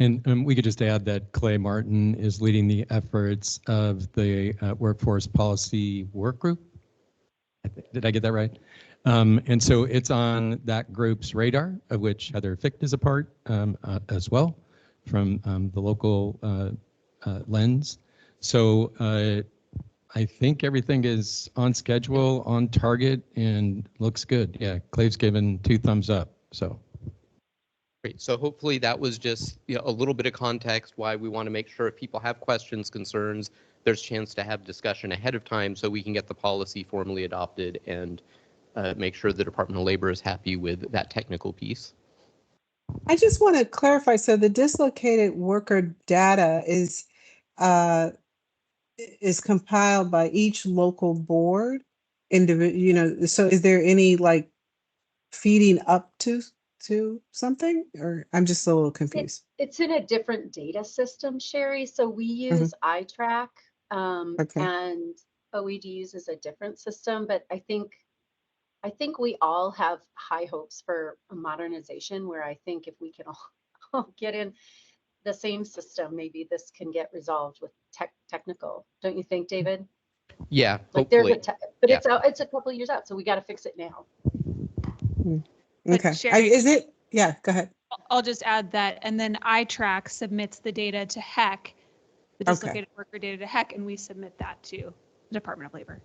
And we could just add that Clay Martin is leading the efforts of the Workforce Policy Work Group. Did I get that right? And so it's on that group's radar, of which Heather Ficht is a part as well, from the local lens. So I think everything is on schedule, on target, and looks good. Yeah, Clay's given 2 thumbs up, so. Great. So hopefully that was just a little bit of context why we want to make sure if people have questions, concerns, there's a chance to have discussion ahead of time so we can get the policy formally adopted and make sure the Department of Labor is happy with that technical piece. I just want to clarify. So the dislocated worker data is compiled by each local board. So is there any like feeding up to something, or I'm just a little confused? It's in a different data system, Sherry. So we use iTrack, and OED uses a different system. But I think we all have high hopes for a modernization where I think if we can all get in the same system, maybe this can get resolved with technical. Don't you think, David? Yeah, like hopefully. But it's out. It's a couple of years out, so we got to fix it now. Okay. Sherry, Is it? Yeah, go ahead. I'll just add that, and then iTrack submits the data to HEC, the dislocated worker data to HEC, and we submit that to the Department of Labor.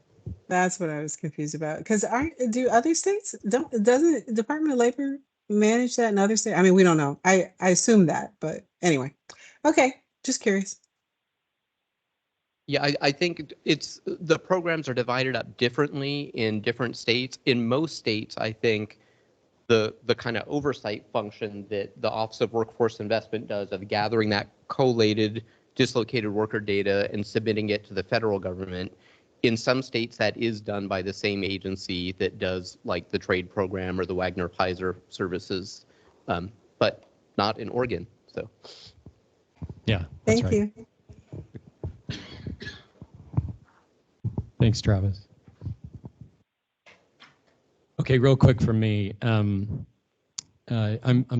That's what I was confused about. Because do other states doesn't Department of Labor manage that in other states? I mean, we don't know. I assume that, but anyway. Okay, just curious. Yeah, I think it's the programs are divided up differently in different states. In most states, I think the kind of oversight function that the Office of Workforce Investment does of gathering that collated dislocated worker data and submitting it to the federal government. In some states, that is done by the same agency that does like the trade program or the Wagner-Pfizer services, but not in Oregon. So, yeah. Thank you. Thanks, Travis. Okay, real quick from me. I'm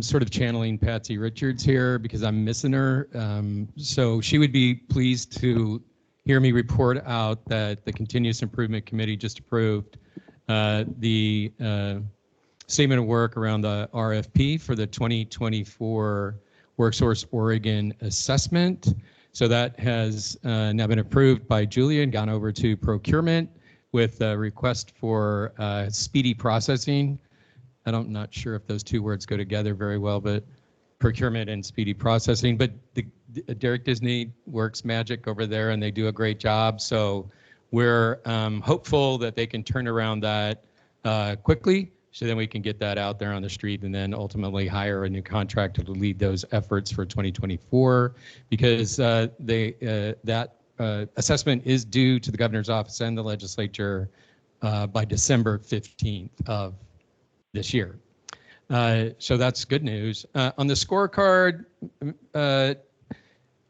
sort of channeling Patsy Richards here because I'm missing her. So she would be pleased to hear me report out that the Continuous Improvement Committee just approved the statement of work around the RFP for the 2024 WorkSource Oregon assessment. So that has now been approved by Julia and gone over to procurement with a request for speedy processing. I'm not sure if those 2 words go together very well, but procurement and speedy processing. But Derek Disney works magic over there and they do a great job. So we're hopeful that they can turn around that quickly so then we can get that out there on the street and then ultimately hire a new contractor to lead those efforts for 2024 because that assessment is due to the governor's office and the legislature by December 15th of this year. So that's good news. On the scorecard,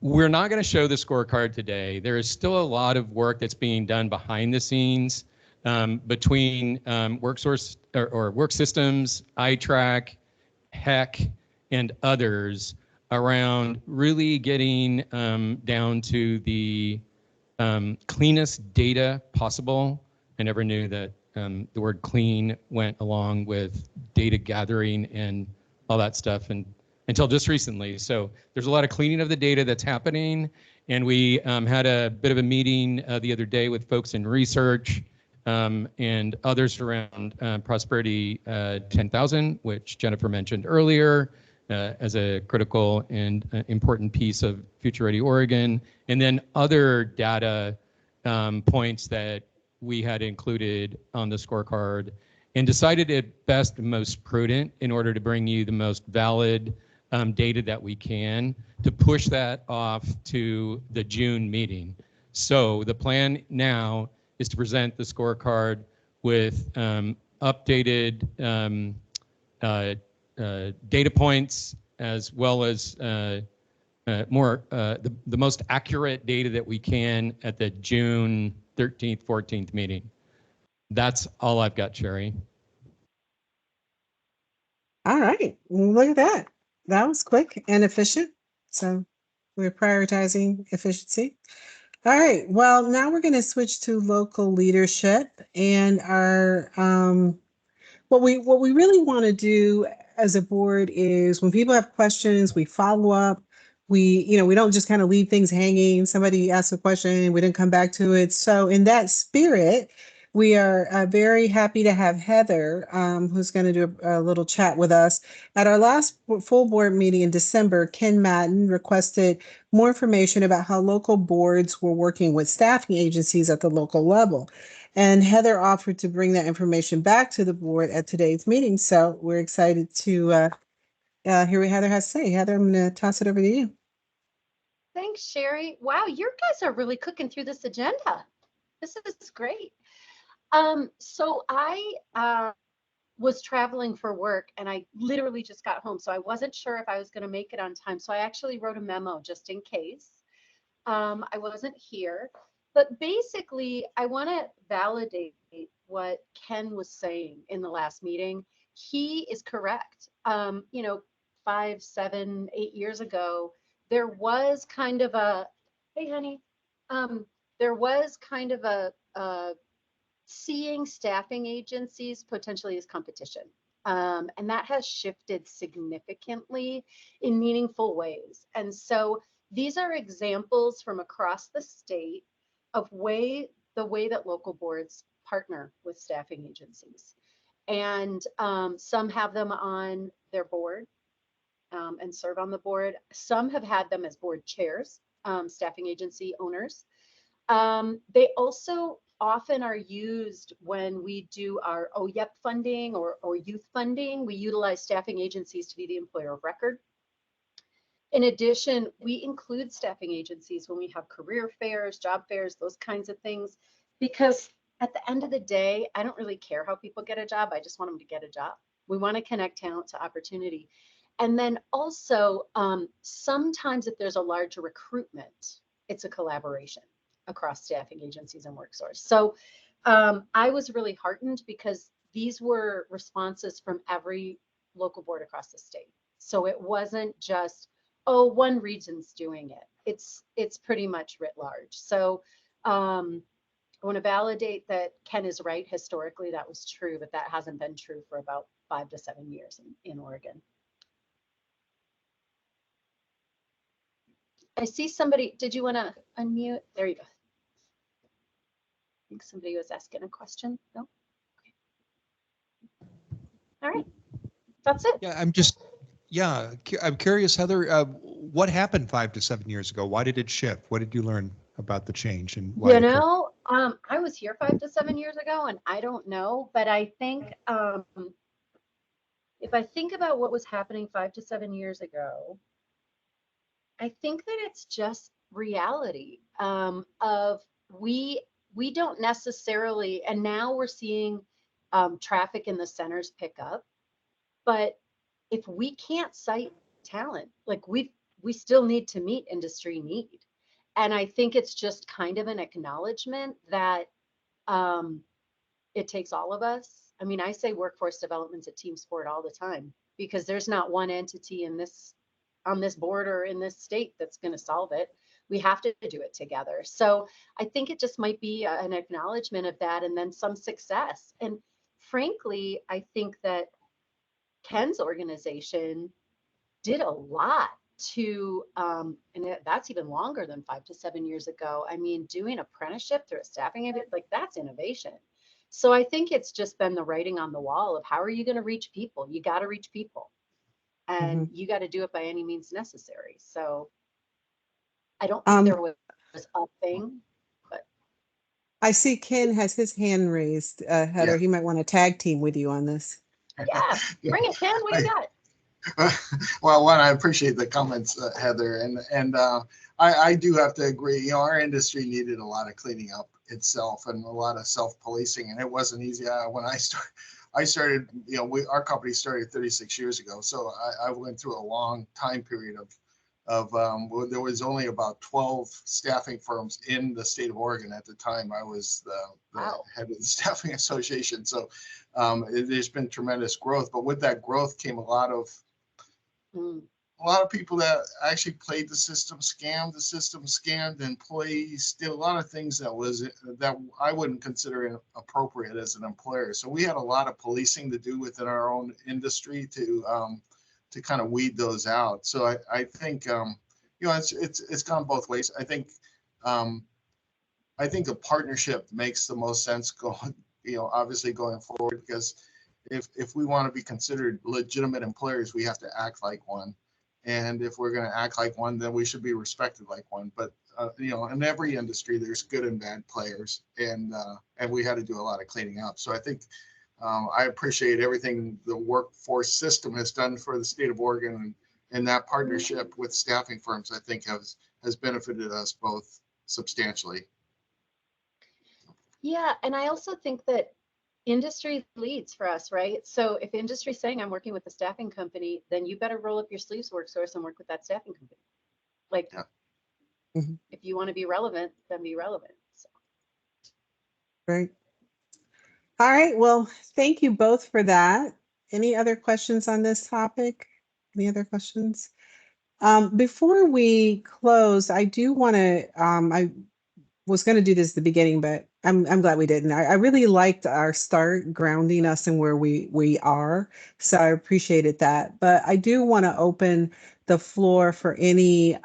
we're not going to show the scorecard today. There is still a lot of work that's being done behind the scenes between WorkSource or Work Systems, iTrack, HEC, and others around really getting down to the cleanest data possible. I never knew that the word clean went along with data gathering and all that stuff until just recently. So there's a lot of cleaning of the data that's happening. And we had a bit of a meeting the other day with folks in research and others around Prosperity 10,000, which Jennifer mentioned earlier as a critical and important piece of Future Ready Oregon. And then other data points that we had included on the scorecard and decided it best and most prudent in order to bring you the most valid data that we can to push that off to the June meeting. So the plan now is to present the scorecard with updated data points, as well as the most accurate data that we can at the June 13th, 14th meeting. That's all I've got, Sherry. All right, look at that. That was quick and efficient. So we're prioritizing efficiency. All right, well, now we're going to switch to local leadership, and our what we really want to do as a board is when people have questions, we follow up. We don't just kind of leave things hanging. Somebody asks a question, we didn't come back to it. So in that spirit, we are very happy to have Heather, who's going to do a little chat with us. At our last full board meeting in December, Ken Madden requested more information about how local boards were working with staffing agencies at the local level. And Heather offered to bring that information back to the board at today's meeting. So we're excited to hear what Heather has to say. Heather, I'm going to toss it over to you. Thanks, Sherry. Wow, you guys are really cooking through this agenda. This is great. So I was traveling for work, and I literally just got home. So I wasn't sure if I was going to make it on time. So I actually wrote a memo just in case. I wasn't here. But basically, I want to validate what Ken was saying in the last meeting. He is correct. 5, 7, 8 years ago, there was kind of a, hey, honey, there was kind of a seeing staffing agencies potentially as competition. And that has shifted significantly in meaningful ways. And so these are examples from across the state of the way that local boards partner with staffing agencies. And some have them on their board and serve on the board. Some have had them as board chairs, staffing agency owners. They also often are used when we do our OYEP funding or youth funding. We utilize staffing agencies to be the employer of record. In addition, we include staffing agencies when we have career fairs, job fairs, those kinds of things, because at the end of the day, I don't really care how people get a job. I just want them to get a job. We want to connect talent to opportunity. And then also, sometimes if there's a larger recruitment, it's a collaboration across staffing agencies and WorkSource. So I was really heartened because these were responses from every local board across the state. So it wasn't just, oh, one region's doing it. It's pretty much writ large. So I want to validate that Ken is right. Historically, that was true, but that hasn't been true for about 5 to 7 years in Oregon. I see somebody, did you want to unmute? There you go. I think somebody was asking a question. No? Okay. All right. That's it. Yeah, I'm curious, Heather, what happened 5 to 7 years ago? Why did it shift? What did you learn about the change? And why I was here 5 to 7 years ago, and I don't know, but I think if I think about what was happening 5 to 7 years ago, I think that it's just reality of we don't necessarily, and now we're seeing traffic in the centers pick up, but if we can't cite talent, like we still need to meet industry need. And I think it's just kind of an acknowledgement that it takes all of us. I mean, I say workforce development's a team sport all the time, because there's not one entity on this board or in this state that's going to solve it. We have to do it together. So I think it just might be an acknowledgement of that, and then some success. And frankly, I think that Ken's organization did a lot to, and that's even longer than 5 to 7 years ago. I mean, doing apprenticeship through a staffing event, like that's innovation. So I think it's just been the writing on the wall of how are you going to reach people? You got to reach people, and you got to do it by any means necessary. So I don't think there was a thing, but I see Ken has his hand raised. Heather, Yeah. he might want to tag team with you on this. yeah, bring it, Ken. What do you got? Well, one, I appreciate the comments, Heather, and I do have to agree. Our industry needed a lot of cleaning up itself and a lot of self-policing, and it wasn't easy. When I started, our company started 36 years ago, so I went through a long time period well, there was only about 12 staffing firms in the state of Oregon at the time. I was the head of the staffing association. So there's been tremendous growth, but with that growth came a lot of people that actually played the system, scammed employees, did a lot of things that I wouldn't consider appropriate as an employer. So we had a lot of policing to do within our own industry to kind of weed those out. So I think it's gone both ways. I think a partnership makes the most sense obviously going forward, because if we want to be considered legitimate employers, we have to act like one. And if we're going to act like one, then we should be respected like one. But in every industry, there's good and bad players, and we had to do a lot of cleaning up. So I think I appreciate everything the workforce system has done for the state of Oregon, and that partnership with staffing firms, I think, has benefited us both substantially. Yeah, and I also think that industry leads for us, right? So if industry's saying I'm working with a staffing company, then you better roll up your sleeves, WorkSource, and work with that staffing company. Like, if you want to be relevant, then be relevant. So. Right. All right. Well, thank you both for that. Any other questions on this topic? Any other questions? Before we close, I do want to, I was going to do this at the beginning, but I'm glad we didn't. I really liked our start grounding us in where we are. So I appreciated that. But I do want to open the floor for any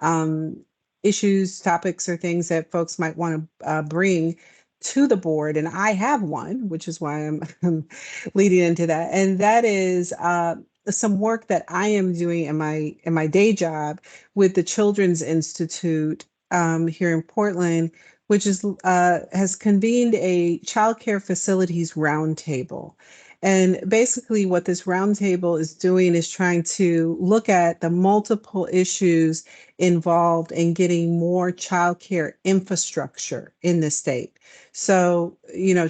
issues, topics, or things that folks might want to bring to the board. And I have one, which is why I'm leading into that. And that is some work that I am doing in my day job with the Children's Institute here in Portland, which is has convened a child care facilities roundtable. And basically what this roundtable is doing is trying to look at the multiple issues involved in getting more child care infrastructure in the state. So,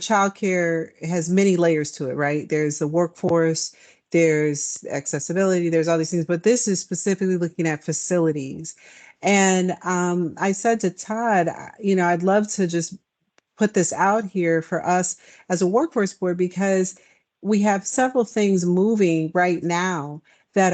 child care has many layers to it, right? There's the workforce, there's accessibility, there's all these things, but this is specifically looking at facilities. And I said to Todd, I'd love to just put this out here for us as a workforce board, because we have several things moving right now that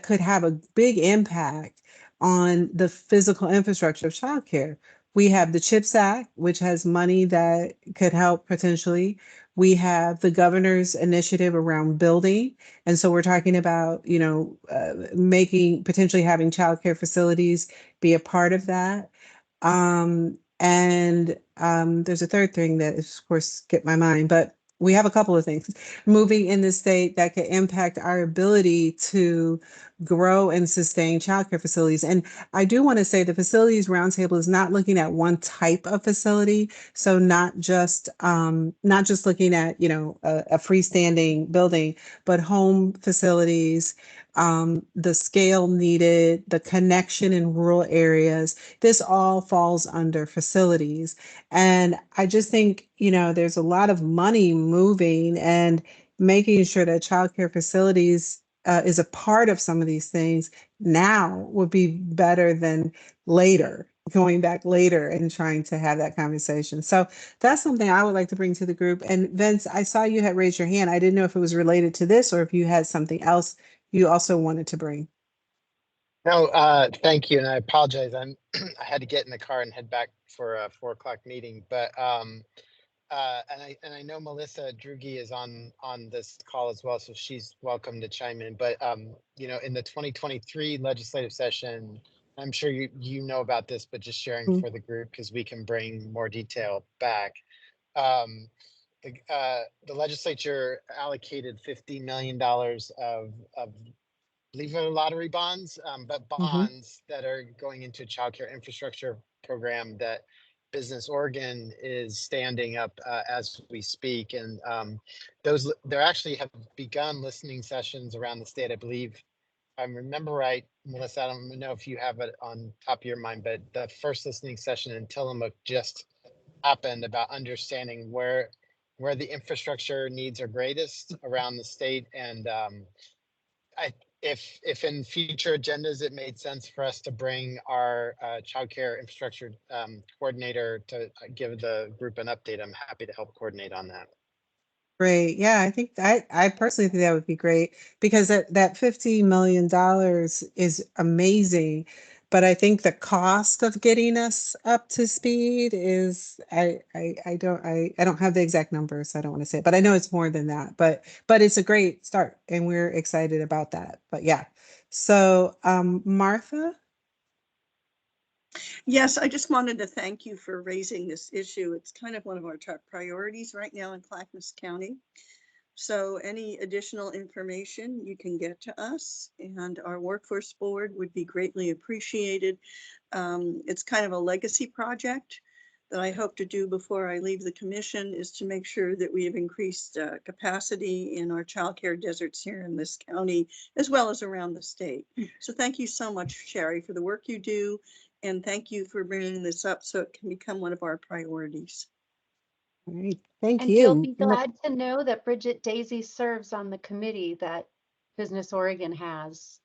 could have a big impact on the physical infrastructure of childcare. We have the CHIPS Act, which has money that could help potentially. We have the governor's initiative around building. And so we're talking about, potentially having childcare facilities be a part of that. And there's a third thing that is, of course, skipped my mind, but we have a couple of things moving in the state that could impact our ability to grow and sustain childcare facilities. And I do want to say the facilities roundtable is not looking at one type of facility. So not just looking at, a freestanding building, but home facilities, the scale needed, the connection in rural areas. This all falls under facilities. And I just think, there's a lot of money moving, and making sure that childcare facilities is a part of some of these things now would be better than later, going back later and trying to have that conversation. So that's something I would like to bring to the group. And Vince, I saw you had raised your hand. I didn't know if it was related to this or if you had something else you also wanted to bring. No, thank you, and I apologize. I had to get in the car and head back for a 4 o'clock meeting. But and I know Melissa Drugi is on this call as well, so she's welcome to chime in. But in the 2023 legislative session, I'm sure you know about this, but just sharing for the group because we can bring more detail back. The legislature allocated $50 million of believe it, lottery bonds, but bonds that are going into a child care infrastructure program that Business Oregon is standing up as we speak. And there actually have begun listening sessions around the state. I believe, if I remember right, Melissa, I don't know if you have it on top of your mind, but the first listening session in Tillamook just happened about understanding where the infrastructure needs are greatest around the state. And if in future agendas it made sense for us to bring our childcare infrastructure coordinator to give the group an update, I'm happy to help coordinate on that. Great. Yeah, I think I personally think that would be great because that $50 million is amazing. But I think the cost of getting us up to speed is I don't have the exact numbers, so I don't want to say it, but I know it's more than that. But it's a great start and we're excited about that. But yeah. So Martha? Yes, I just wanted to thank you for raising this issue. It's kind of one of our top priorities right now in Clackamas County. So any additional information you can get to us, and our workforce board would be greatly appreciated. It's kind of a legacy project that I hope to do before I leave the commission, is to make sure that we have increased capacity in our childcare deserts here in this county, as well as around the state. So thank you so much, Sherry, for the work you do. And thank you for bringing this up so it can become one of our priorities. All right. Thank And you. you'll be glad to know that Bridget Daisy serves on the committee that Business Oregon has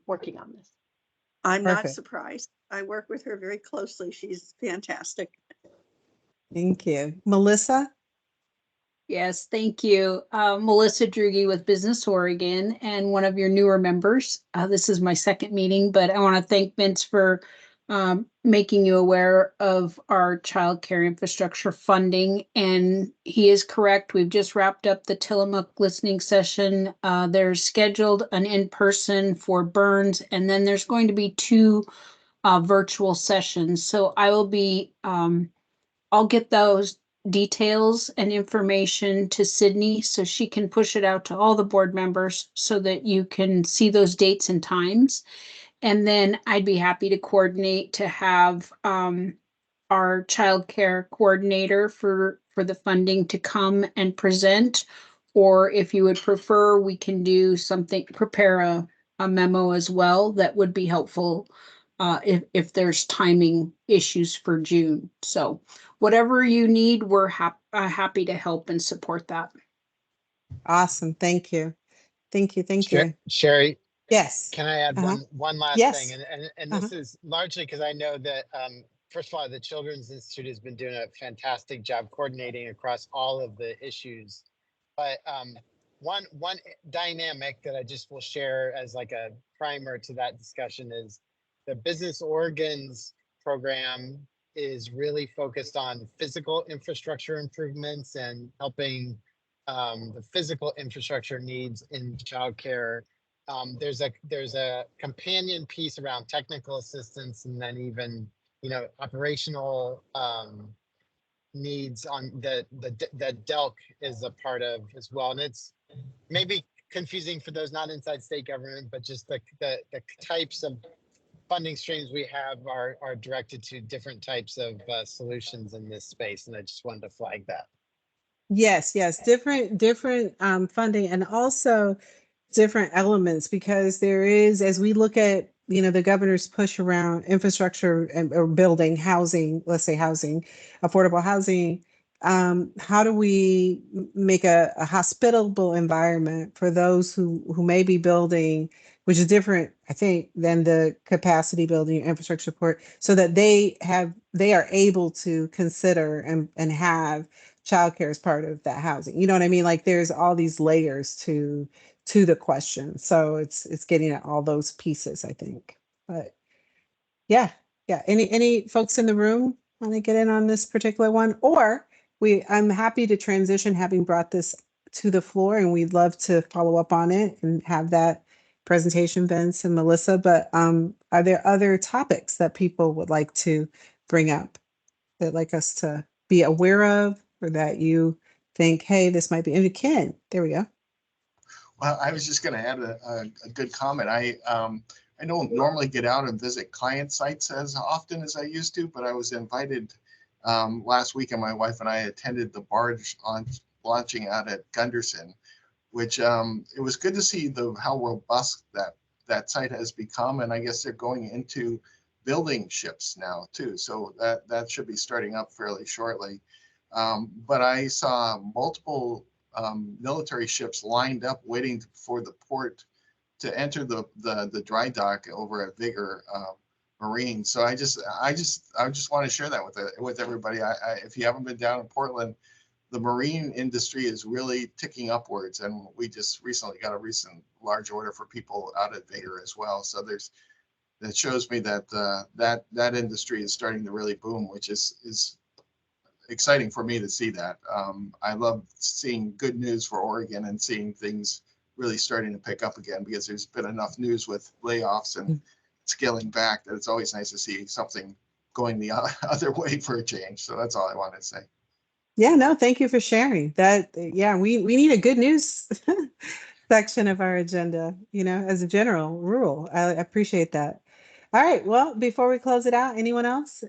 working on this. I'm not Perfect. surprised. I work with her very closely. She's fantastic. Thank you. Melissa? Yes, thank you. Melissa Drugi with Business Oregon and one of your newer members. This is my second meeting, but I want to thank Vince for making you aware of our childcare infrastructure funding. And he is correct. We've just wrapped up the Tillamook listening session. There's scheduled an in-person for Burns, and then there's going to be 2 virtual sessions. So I will be, I'll get those details and information to Sydney so she can push it out to all the board members so that you can see those dates and times. And then I'd be happy to coordinate to have our childcare coordinator for the funding to come and present. Or if you would prefer, we can do something, prepare a memo as well that would be helpful if there's timing issues for June. So whatever you need, we're happy to help and support that. Awesome. Thank you. Thank you. Thank you. Sherry? Yes. Can I add one last Yes. thing? And this is largely because I know that, first of all, the Children's Institute has been doing a fantastic job coordinating across all of the issues. But one dynamic that I just will share as like a primer to that discussion is the Business Oregon's program is really focused on physical infrastructure improvements and helping the physical infrastructure needs in childcare. There's a companion piece around technical assistance, and then even operational needs on the DELC is a part of as well. And it's maybe confusing for those not inside state government, but just the types of funding streams we have are directed to different types of solutions in this space. And I just wanted to flag that. Yes, different funding, and also different elements, because there is, as we look at the governor's push around infrastructure or building housing, let's say housing, affordable housing, how do we make a hospitable environment for those who may be building, which is different, I think, than the capacity building infrastructure support, so that they are able to consider and have childcare as part of that housing. You know what I mean? Like there's all these layers to the question. So it's getting at all those pieces, I think. But yeah. Any folks in the room want to get in on this particular one? Or I'm happy to transition, having brought this to the floor, and we'd love to follow up on it and have that presentation, Vince and Melissa. But are there other topics that people would like to bring up that like us to be aware of, or that you think, hey, this might be, and Ken, there we go. Well, I was just going to add a good comment. I don't normally get out and visit client sites as often as I used to, but I was invited last week, and my wife and I attended the barge launching out at Gunderson, which it was good to see how robust that site has become. And I guess they're going into building ships now too. So that should be starting up fairly shortly. But I saw multiple military ships lined up waiting for the port to enter the dry dock over at Vigor Marine. So I just want to share that with everybody. If you haven't been down in Portland, the marine industry is really ticking upwards, and we just recently got a recent large order for people out at Vigor as well. So that shows me that that industry is starting to really boom, which is exciting for me to see that. I love seeing good news for Oregon and seeing things really starting to pick up again, because there's been enough news with layoffs and scaling back that it's always nice to see something going the other way for a change. So that's all I wanted to say. Yeah, no, thank you for sharing that. Yeah, we need a good news section of our agenda, as a general rule. I appreciate that. All right, well, before we close it out, anyone else?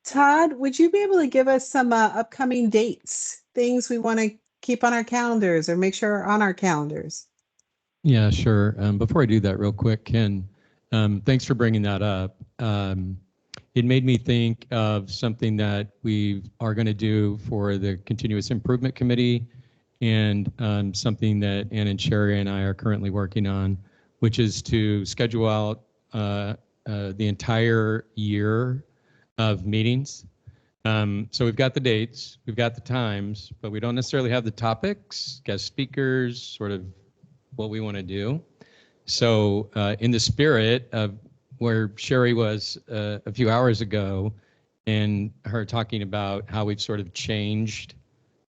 Todd, would you be able to give us some upcoming dates, things we want to keep on our calendars or make sure are on our calendars? Yeah, sure. Before I do that real quick, Ken, thanks for bringing that up. It made me think of something that we are going to do for the Continuous Improvement Committee, and something that Ann and Sherry and I are currently working on, which is to schedule out the entire year of meetings. So we've got the dates, we've got the times, but we don't necessarily have the topics, guest speakers, sort of what we want to do. So in the spirit of where Sherry was a few hours ago, and her talking about how we've sort of changed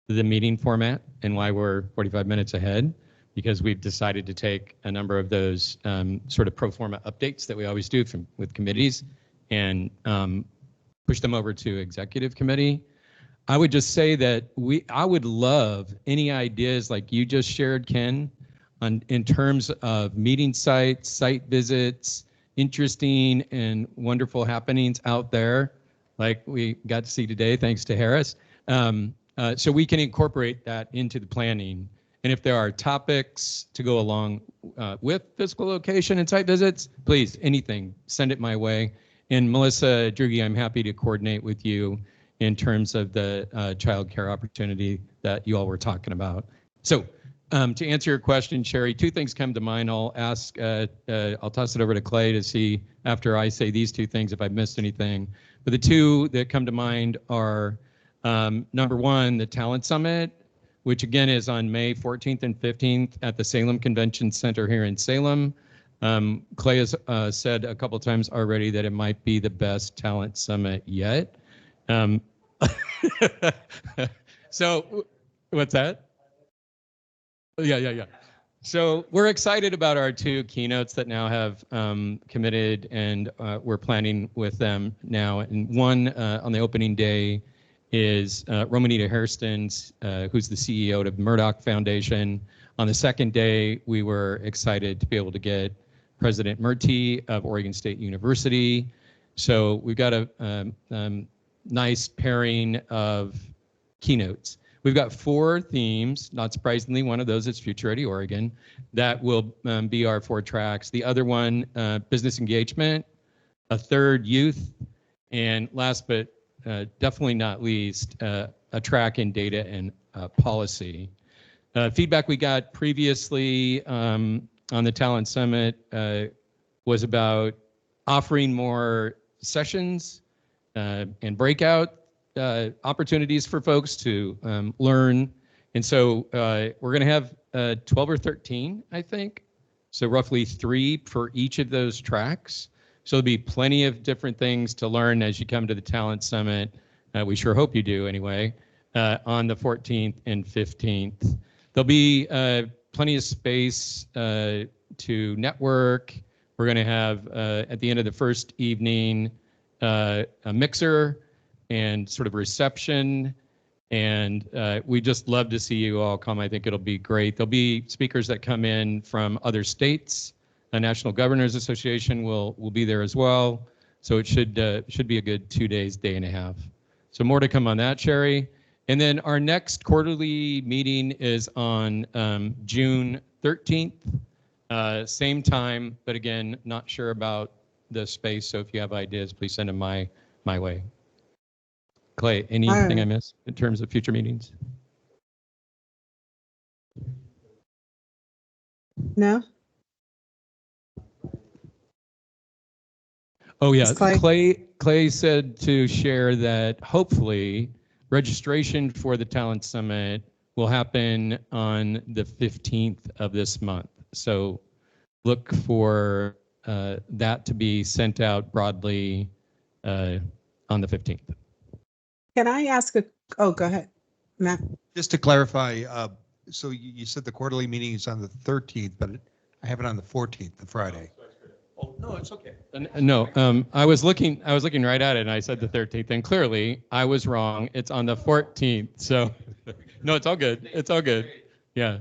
the meeting format and why we're 45 minutes ahead, because we've decided to take a number of those sort of pro forma updates that we always do with committees and push them over to executive committee. I would just say that I would love any ideas like you just shared, Ken, in terms of meeting sites, site visits, interesting and wonderful happenings out there, like we got to see today, thanks to Harris. So we can incorporate that into the planning. And if there are topics to go along with physical location and site visits, please, anything, send it my way. And Melissa Drugi, I'm happy to coordinate with you in terms of the child care opportunity that you all were talking about. So to answer your question, Sherry, two things come to mind. I'll toss it over to Clay to see after I say these two things if I've missed anything. But the two that come to mind are number one, the Talent Summit, which again is on May 14th and 15th at the Salem Convention Center here in Salem. Clay has said a couple times already that it might be the best talent summit yet. So what's that? Yeah. So we're excited about our two keynotes that now have committed, and we're planning with them now. And one on the opening day is Romanita Hairston, who's the CEO of Murdoch Foundation. On the second day, we were excited to be able to get President Murty of Oregon State University. So we've got a nice pairing of keynotes. We've got 4 themes, not surprisingly, one of those is Future Ready Oregon. That will be our 4 tracks. The other one, business engagement, a third, youth, and last but definitely not least, a track in data and policy. Feedback we got previously on the Talent Summit was about offering more sessions and breakout opportunities for folks to learn. And so we're going to have 12 or 13, I think. So roughly 3 for each of those tracks. So there'll be plenty of different things to learn as you come to the Talent Summit. We sure hope you do anyway, on the 14th and 15th. There'll be plenty of space to network. We're going to have, at the end of the first evening, a mixer and sort of reception. And we just love to see you all come. I think it'll be great. There'll be speakers that come in from other states. The National Governors Association will be there as well. So it should be a good 2 days, day and a half. So more to come on that, Sherry. And then our next quarterly meeting is on June 13th, same time, but again, not sure about the space. So if you have ideas, please send them my way. Clay, anything I missed in terms of future meetings? No? Oh yeah, Is Clay said to share that hopefully registration for the Talent Summit will happen on the 15th of this month. So look for that to be sent out broadly on the 15th. Can I ask oh, go ahead, Matt. Just to clarify, so you said the quarterly meeting is on the 13th, but I have it on the 14th, the Friday. Oh, no, it's okay. No, I was looking right at it and I said the 13th, and clearly I was wrong. It's on the 14th. So no, it's all good. It's all good. Yeah.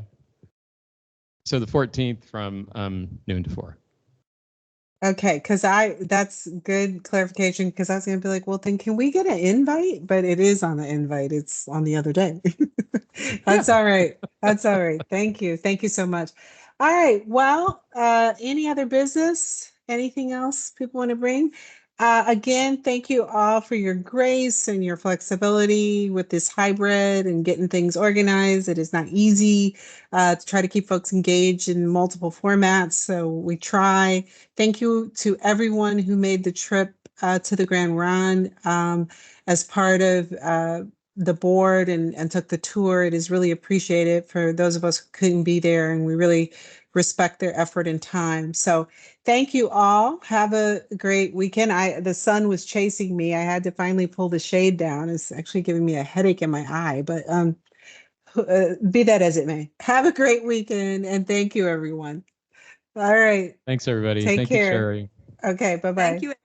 So the 14th from noon to 4. Okay, because that's good clarification, because I was gonna be like, well, then can we get an invite? But it is on the invite. It's on the other day. That's all right. That's all right. Thank you. Thank you so much. All right. Well, any other business? Anything else people want to bring? Again, thank you all for your grace and your flexibility with this hybrid and getting things organized. It is not easy to try to keep folks engaged in multiple formats, so we try. Thank you to everyone who made the trip to the Grand Run as part of the board and took the tour. It is really appreciated for those of us who couldn't be there, and we really respect their effort and time. So thank you all. Have a great weekend. The sun was chasing me. I had to finally pull the shade down. It's actually giving me a headache in my eye, but be that as it may. Have a great weekend, and thank you, everyone. All right. Thanks, everybody. Take Thank care. you, Sherry. Okay, bye-bye. Thank you.